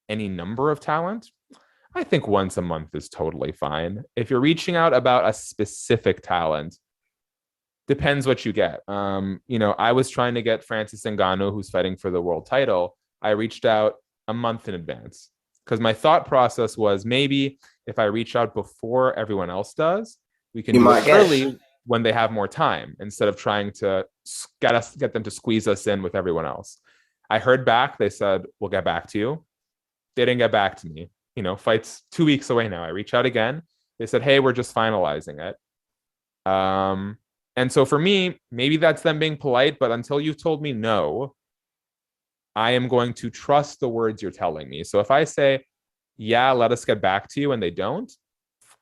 any number of talent, I think once a month is totally fine. If you're reaching out about a specific talent, depends what you get. I was trying to get Francis Ngannou, who's fighting for the world title. I reached out a month in advance because my thought process was maybe if I reach out before everyone else does, we can do it early when they have more time instead of trying to get them to squeeze us in with everyone else. I heard back. They said, we'll get back to you. They didn't get back to me. Fight's 2 weeks away now. I reach out again. They said, hey, we're just finalizing it. And so for me, maybe that's them being polite, but until you've told me no, I am going to trust the words you're telling me. So if I say, yeah, let us get back to you, and they don't,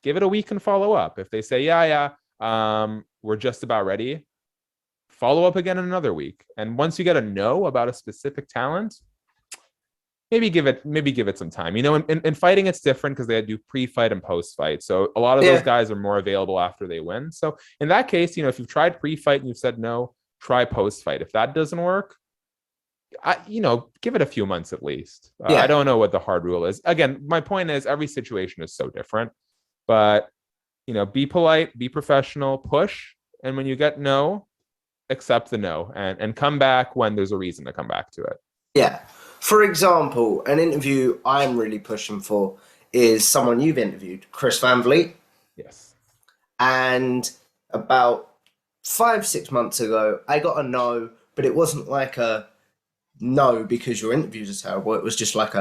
give it a week and follow up. If they say, yeah, we're just about ready, follow up again in another week. And once you get a no about a specific talent, maybe give it some time. In fighting, it's different because they do pre-fight and post-fight. So a lot of those guys are more available after they win. So in that case, if you've tried pre-fight and you've said no, try post-fight. If that doesn't work, give it a few months at least. I don't know what the hard rule is. Again, my point is every situation is so different, but be polite, be professional, push. And when you get no, accept the no and come back when there's a reason to come back to it. Yeah. For example, an interview I'm really pushing for is someone you've interviewed, Chris Van Vliet. Yes. And about 5-6 months ago, I got a no, but it wasn't like a no because your interviews are terrible. It was just like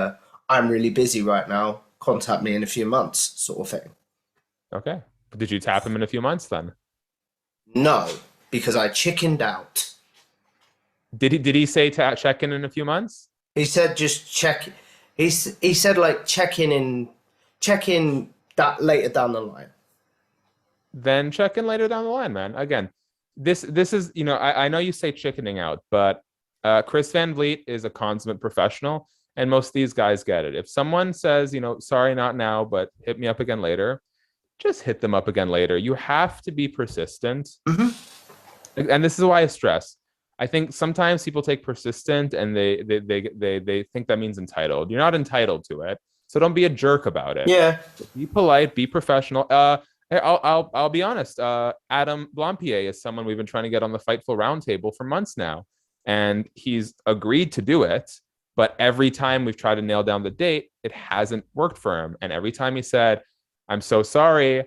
I'm really busy right now, contact me in a few months sort of thing. Okay. But did you tap him in a few months then? No, because I chickened out. Did he say to check in a few months? He said just check. He said check in that later down the line. Then check in later down the line, man. Again, this is I know you say chickening out, but Chris Van Vliet is a consummate professional, and most of these guys get it. If someone says, sorry, not now, but hit me up again later, just hit them up again later. You have to be persistent. Mm-hmm. And this is why I stress. I think sometimes people take persistent and they think that means entitled. You're not entitled to it. So don't be a jerk about it. Yeah. Be polite, be professional. I'll be honest. Adam Blampier is someone we've been trying to get on the Fightful Roundtable for months now. And he's agreed to do it. But every time we've tried to nail down the date, it hasn't worked for him. And every time he said, I'm so sorry,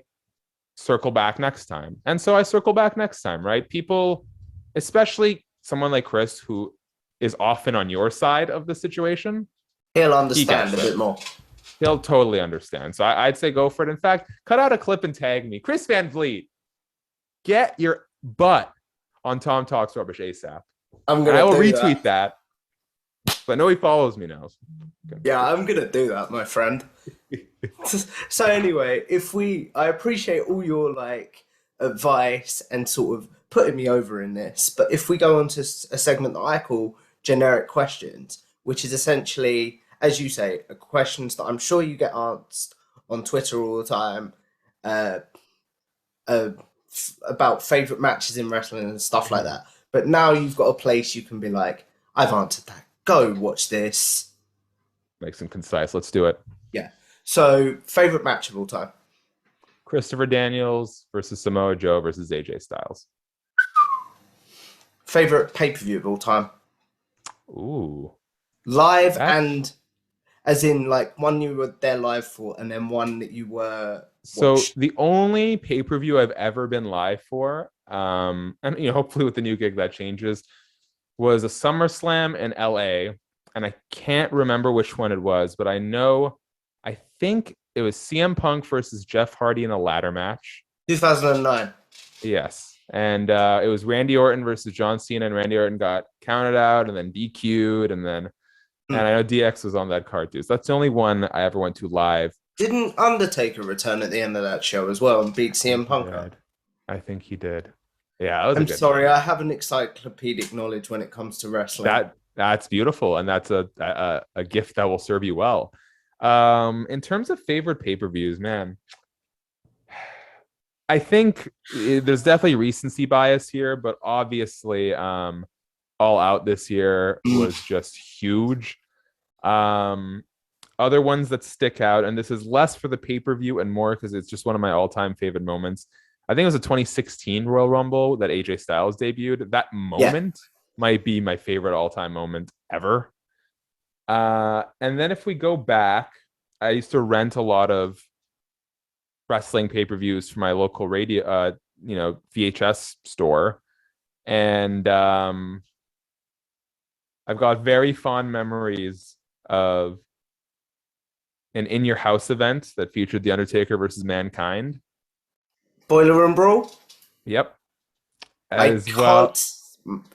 circle back next time. And so I circle back next time, right? People, especially someone like Chris, who is often on your side of the situation, he'll understand a bit more. He'll totally understand. So I'd say go for it. In fact, cut out a clip and tag me. Chris Van Vliet, get your butt on Tom Talks Rubbish ASAP. I will retweet that. But no, he follows me now. Yeah, I'm going to do that, my friend. So anyway, I appreciate all your advice and sort of putting me over in this. But if we go on to a segment that I call generic questions, which is essentially, as you say, questions that I'm sure you get asked on Twitter all the time, uh, about favorite matches in wrestling and stuff like that. But now you've got a place you can be like, I've answered that. Go watch this. Makes them concise. Let's do it. Yeah. So, favorite match of all time? Christopher Daniels versus Samoa Joe versus AJ Styles. Favorite pay-per-view of all time? Ooh. Live and as in like one you were there live for and then one that you were watched. The only pay-per-view I've ever been live for, and hopefully with the new gig that changes, was a SummerSlam in LA. And I can't remember which one it was, but I think it was CM Punk versus Jeff Hardy in a ladder match. 2009. Yes. And it was Randy Orton versus John Cena, and Randy Orton got counted out and then DQ'd. And I know DX was on that card too. So that's the only one I ever went to live. Didn't Undertaker return at the end of that show as well and beat CM Punk up? I think he did. Yeah, I'm sorry, I have an encyclopedic knowledge when it comes to wrestling. That's beautiful, and that's a gift that will serve you well. In terms of favorite pay-per-views, man, I think there's definitely recency bias here, but obviously, All Out this year was just huge. Other ones that stick out, and this is less for the pay-per-view and more because it's just one of my all-time favorite moments. I think it was a 2016 Royal Rumble that AJ Styles debuted. That moment might be my favorite all-time moment ever. And then if we go back, I used to rent a lot of wrestling pay-per-views from my local radio, VHS store. And I've got very fond memories of an In Your House event that featured The Undertaker versus Mankind. Boiler Room Brawl? Yep. I can't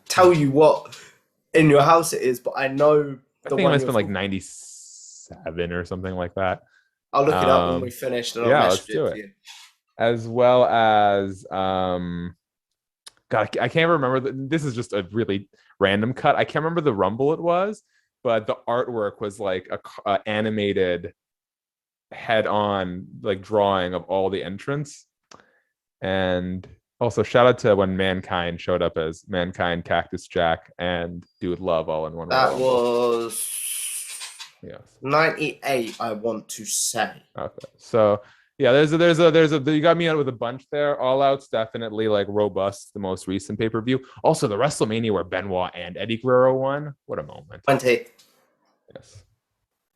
tell you what In Your House it is, but I know I think it must have been like 97 or something like that. I'll look it up when we finish. And I'll message it to you. As well as God, I can't remember. This is just a really random cut. I can't remember the Rumble it was, but the artwork was like a animated head-on like drawing of all the entrants. And also shout out to when Mankind showed up as Mankind, Cactus Jack, and Dude Love all in one. That was 98, I want to say. Okay, so yeah, there's a you got me out with a bunch there. All Out's definitely like robust, the most recent pay-per-view. Also, the WrestleMania where Benoit and Eddie Guerrero won. What a moment. 20. Yes.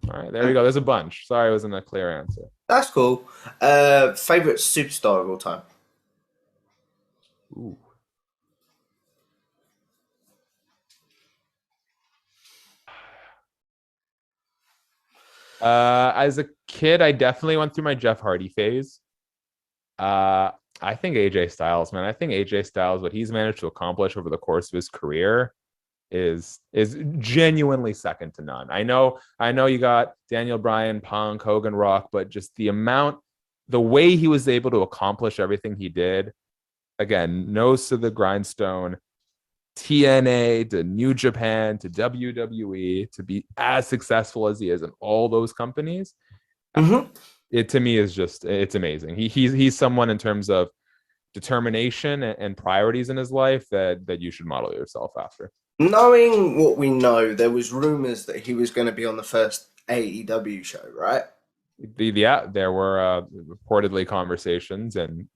All right, there you go. There's a bunch. Sorry, it wasn't a clear answer. That's cool. Favorite superstar of all time? Ooh. As a kid, I definitely went through my Jeff Hardy phase. I think AJ Styles, man. I think AJ Styles, what he's managed to accomplish over the course of his career is genuinely second to none. I know you got Daniel Bryan, Punk, Hogan, Rock, but just the way he was able to accomplish everything he did, again, nose to the grindstone, TNA to New Japan to WWE, to be as successful as he is in all those companies. It to me is just, it's amazing. He's someone in terms of determination and priorities in his life that you should model yourself after. Knowing what we know, there was rumors that he was going to be on the first AEW show, right? There were reportedly conversations, and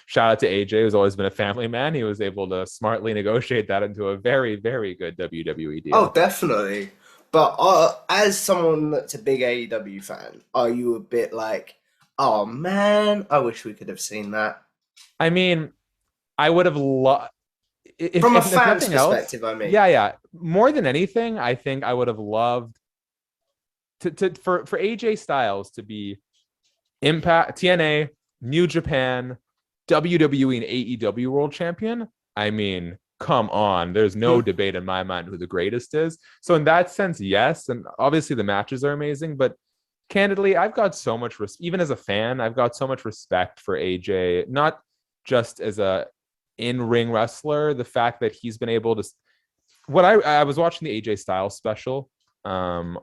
shout out to AJ, who's always been a family man. He was able to smartly negotiate that into a very, very good WWE deal. Oh, definitely. But as someone that's a big AEW fan, are you a bit like, oh man, I wish we could have seen that? I mean, I would have loved. From a fan's perspective, I mean. Yeah. More than anything, I think I would have loved for AJ Styles to be Impact, TNA, New Japan, WWE, and AEW World Champion. I mean, come on. There's no debate in my mind who the greatest is. So in that sense, yes. And obviously the matches are amazing, but candidly, I've got so much even as a fan, I've got so much respect for AJ. Not just as a in-ring wrestler, the fact that he's been able to, what I was watching the AJ Styles special that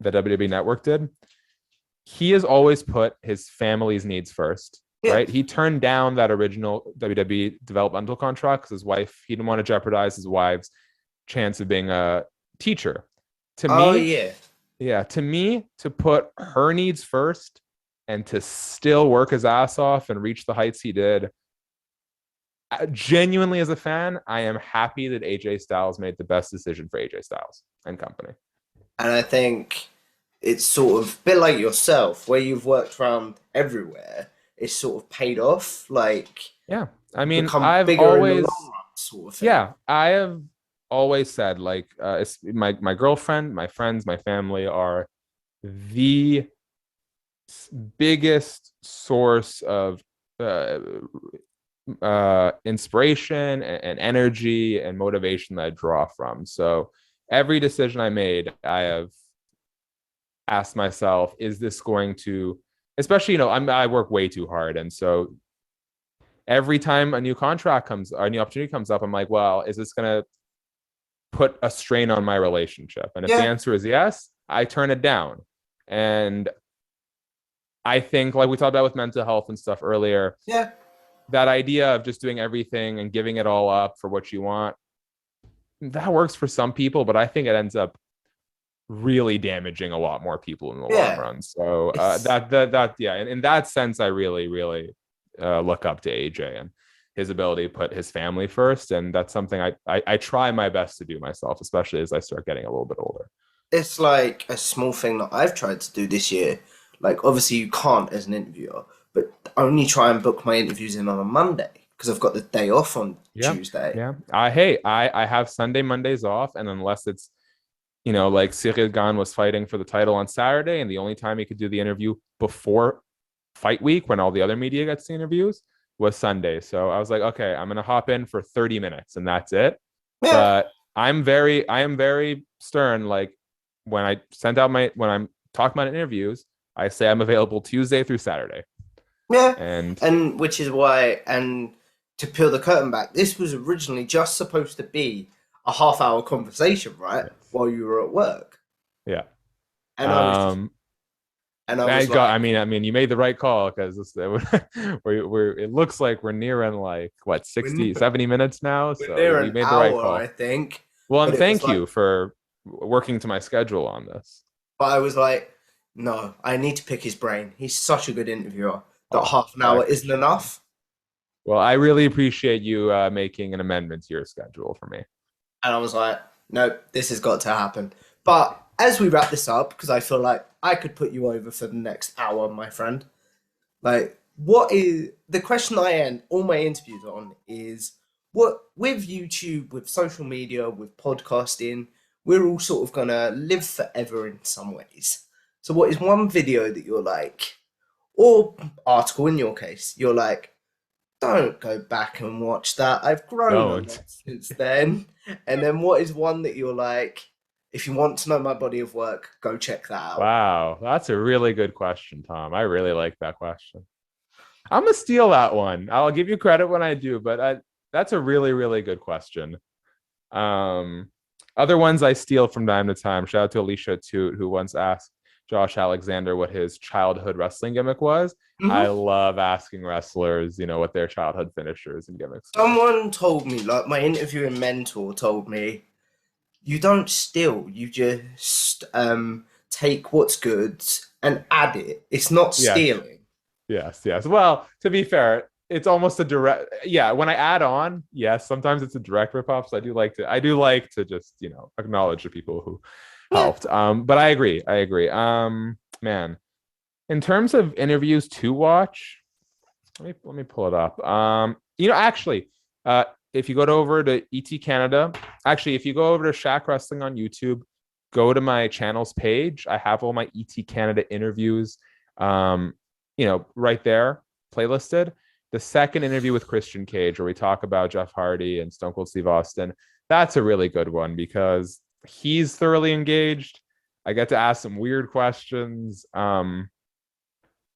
WWE Network did. He has always put his family's needs first, right? He turned down that original WWE developmental contract because his wife, he didn't want to jeopardize his wife's chance of being a teacher. To me, to put her needs first and to still work his ass off and reach the heights he did, genuinely as a fan, I am happy that AJ Styles made the best decision for AJ Styles and company. And I think it's sort of a bit like yourself, where you've worked around everywhere. It's sort of paid off. Like, yeah, I mean, I've always, sort of thing. Yeah, I have always said, like, it's my girlfriend, my friends, my family are the biggest source of inspiration and energy and motivation that I draw from. So every decision I made, I have asked myself, is this going to, especially, I work way too hard. And so every time a new contract comes, or a new opportunity comes up, I'm like, well, is this going to put a strain on my relationship? And if the answer is yes, I turn it down. And I think, like we talked about with mental health and stuff earlier, that idea of just doing everything and giving it all up for what you want, that works for some people, but I think it ends up really damaging a lot more people in the long run. So in that sense, I really look up to AJ and his ability to put his family first, and that's something I try my best to do myself, especially as I start getting a little bit older. It's like a small thing that I've tried to do this year. Like, obviously you can't as an interviewer, but only try and book my interviews in on a Monday because I've got the day off on Tuesday. Yeah. I have Sunday, Mondays off, and unless it's, like Cyril Gane was fighting for the title on Saturday, and the only time he could do the interview before fight week when all the other media gets the interviews was Sunday. So I was like, okay, I'm gonna hop in for 30 minutes and that's it. But I am very stern. Like, when I'm talking about interviews, I say I'm available Tuesday through Saturday. Yeah. And which is why, and to peel the curtain back, this was originally just supposed to be a half-hour conversation, right? Yes. While you were at work. Yeah. And I mean, you made the right call, because it looks like we're nearing like 70 minutes now. So you made the right call, I think. Well, and thank you for working to my schedule on this. But I was like, no, I need to pick his brain. He's such a good interviewer that half an hour isn't enough. Well, I really appreciate you making an amendment to your schedule for me. And I was like, no, this has got to happen. But as we wrap this up, because I feel like I could put you over for the next hour, my friend. Like, what is the question I end all my interviews on is, what, with YouTube, with social media, with podcasting, we're all sort of going to live forever in some ways. So what is one video that you're like, or article in your case, you're like, don't go back and watch that. I've grown on that since then. And then what is one that you're like, if you want to know my body of work, go check that out? Wow, that's a really good question, Tom. I really like that question. I'm going to steal that one. I'll give you credit when I do, but that's a really, really good question. Other ones I steal from time to time. Shout out to Alicia Toot, who once asked Josh Alexander what his childhood wrestling gimmick was. Mm-hmm. I love asking wrestlers, what their childhood finishers and gimmicks were. Someone told me, like my interviewing mentor told me, you don't steal, you just take what's good and add it. It's not stealing. Yes. Well, to be fair, it's almost a direct. Yeah, when I add on, yes, sometimes it's a direct rip-off. So I do like to just acknowledge the people who helped. But I agree. Man, in terms of interviews to watch, let me pull it up. Actually, if you go over to ET Canada, if you go over to SHAK Wrestling on YouTube, go to my channel's page. I have all my ET Canada interviews, right there, playlisted. The second interview with Christian Cage, where we talk about Jeff Hardy and Stone Cold Steve Austin, that's a really good one because he's thoroughly engaged. I get to ask some weird questions. And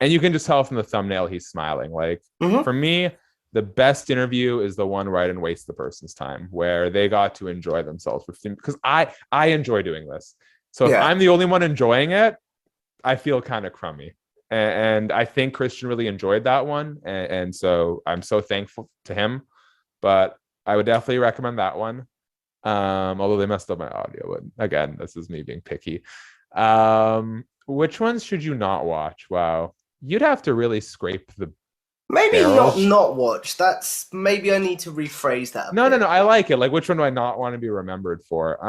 you can just tell from the thumbnail he's smiling. Like, for me, the best interview is the one where I didn't waste the person's time, where they got to enjoy themselves for 15, because I enjoy doing this. So if I'm the only one enjoying it, I feel kind of crummy. And I think Christian really enjoyed that one. And so I'm so thankful to him. But I would definitely recommend that one. Although they messed up my audio. But again, this is me being picky. Which ones should you not watch? Wow. You'd have to really scrape the Maybe barrel. not watch. That's maybe I need to rephrase that. No. I like it. Like, which one do I not want to be remembered for?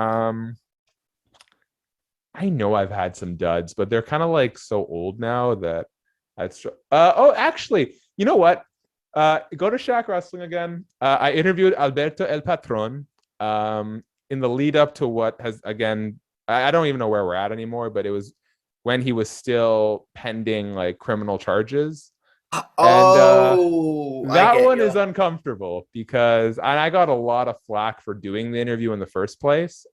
I know I've had some duds, but they're kind of like so old now that that's. Actually, you know what? Go to SHAK Wrestling again. I interviewed Alberto El Patron in the lead up to what has, again, I don't even know where we're at anymore, but it was when he was still pending like criminal charges. And that one is uncomfortable because I got a lot of flack for doing the interview in the first place.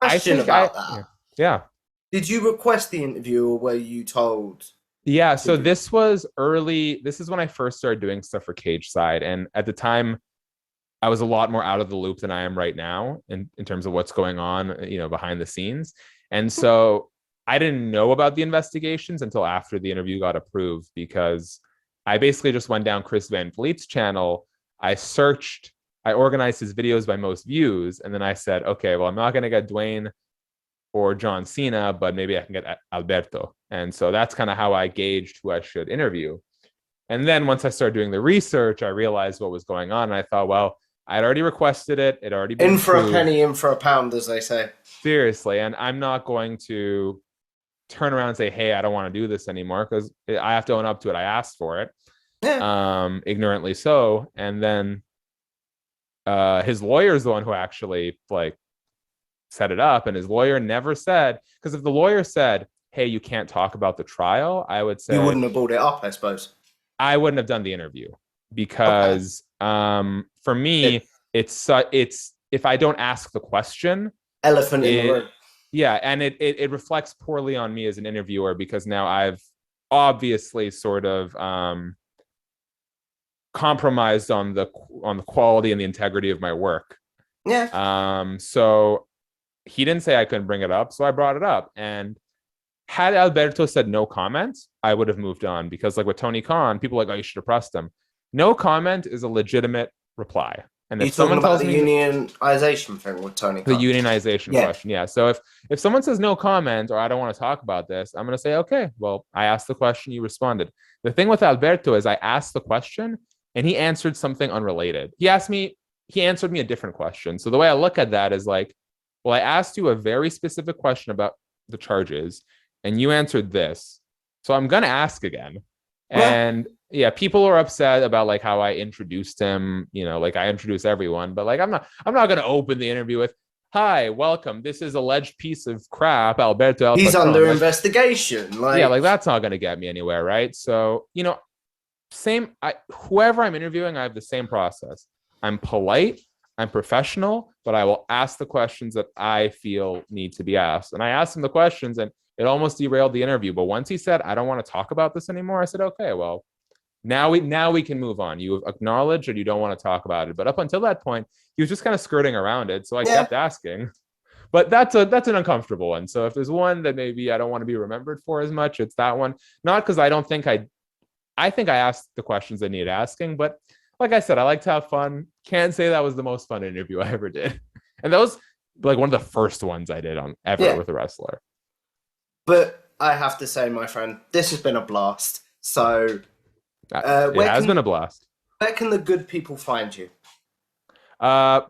Question about that. Yeah. Did you request the interview, or were you told? Yeah, so this was early. This is when I first started doing stuff for Cage Side. And at the time, I was a lot more out of the loop than I am right now in terms of what's going on, behind the scenes. And so I didn't know about the investigations until after the interview got approved, because I basically just went down Chris Van Vliet's channel. I organized his videos by most views. And then I said, okay, well, I'm not going to get Dwayne or John Cena, but maybe I can get Alberto. And so that's kind of how I gauged who I should interview. And then once I started doing the research, I realized what was going on. And I thought, well, I'd already requested it. It already been in for approved. A penny, in for a pound, as they say. Seriously. And I'm not going to turn around and say, hey, I don't want to do this anymore, because I have to own up to it. I asked for it. Yeah. Ignorantly so. And then his lawyer is the one who actually set it up, and his lawyer never said, because if the lawyer said, hey, you can't talk about the trial, I would say you wouldn't have brought it up, I suppose. I wouldn't have done the interview, because for me, it's if I don't ask the question, elephant in the room. Yeah, and it reflects poorly on me as an interviewer, because now I've obviously sort of compromised on the quality and the integrity of my work. Yeah. So he didn't say I couldn't bring it up, so I brought it up. And had Alberto said no comment, I would have moved on, because like with Tony Khan, people are like, oh, you should have pressed him. No comment is a legitimate reply. And if someone tells me the unionization thing with Tony Khan, the unionization question, yeah. So if someone says no comment, or I don't want to talk about this, I'm going to say, okay, well, I asked the question, you responded. The thing with Alberto is I asked the question and he answered something unrelated. He answered me a different question. So the way I look at that is like, well, I asked you a very specific question about the charges and you answered this. So I'm going to ask again. And yeah, people are upset about like how I introduced him, like I introduce everyone, but like I'm not going to open the interview with, hi, welcome. This is alleged piece of crap, Alberto El He's Patron. under investigation. Yeah, like that's not going to get me anywhere, right? So, whoever I'm interviewing, I have the same process. I'm polite, I'm professional, but I will ask the questions that I feel need to be asked. And I asked him the questions and it almost derailed the interview. But once he said, I don't want to talk about this anymore, I said, okay, well, now we can move on. You have acknowledged that you don't want to talk about it. But up until that point, he was just kind of skirting around it. So I kept asking. But that's an uncomfortable one. So if there's one that maybe I don't want to be remembered for as much, it's that one. Not because I don't think I think I asked the questions I needed asking, but like I said, I like to have fun. Can't say that was the most fun interview I ever did. And that was like one of the first ones I did with a wrestler. But I have to say, my friend, this has been a blast. So it has been a blast. Where can the good people find you?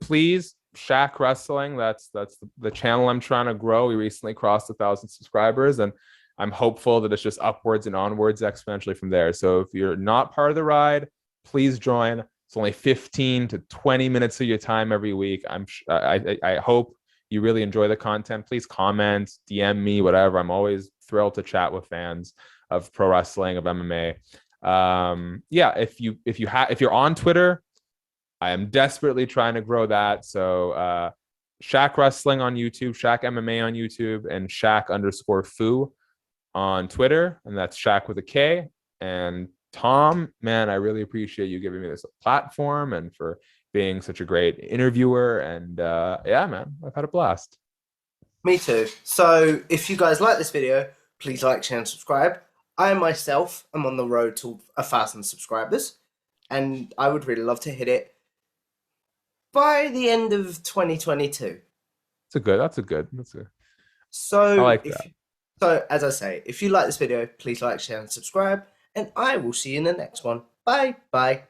Please, SHAK Wrestling. That's the channel I'm trying to grow. We recently crossed 1,000 subscribers, and I'm hopeful that it's just upwards and onwards exponentially from there. So if you're not part of the ride, please join. It's only 15 to 20 minutes of your time every week. I hope you really enjoy the content. Please comment, DM me, whatever. I'm always thrilled to chat with fans of pro wrestling, of MMA. If you're on Twitter, I am desperately trying to grow that. So SHAK Wrestling on YouTube, SHAK MMA on YouTube, and SHAK_Fu on Twitter, and that's SHAK with a K. And Tom, man, I really appreciate you giving me this platform and for being such a great interviewer. And yeah, man, I've had a blast. Me too. So if you guys like this video, please like, share, and subscribe. I myself am on the road to 1,000 subscribers, and I would really love to hit it by the end of 2022. That's a good. So I like that. So as I say, if you like this video, please like, share, and subscribe, and I will see you in the next one. Bye. Bye.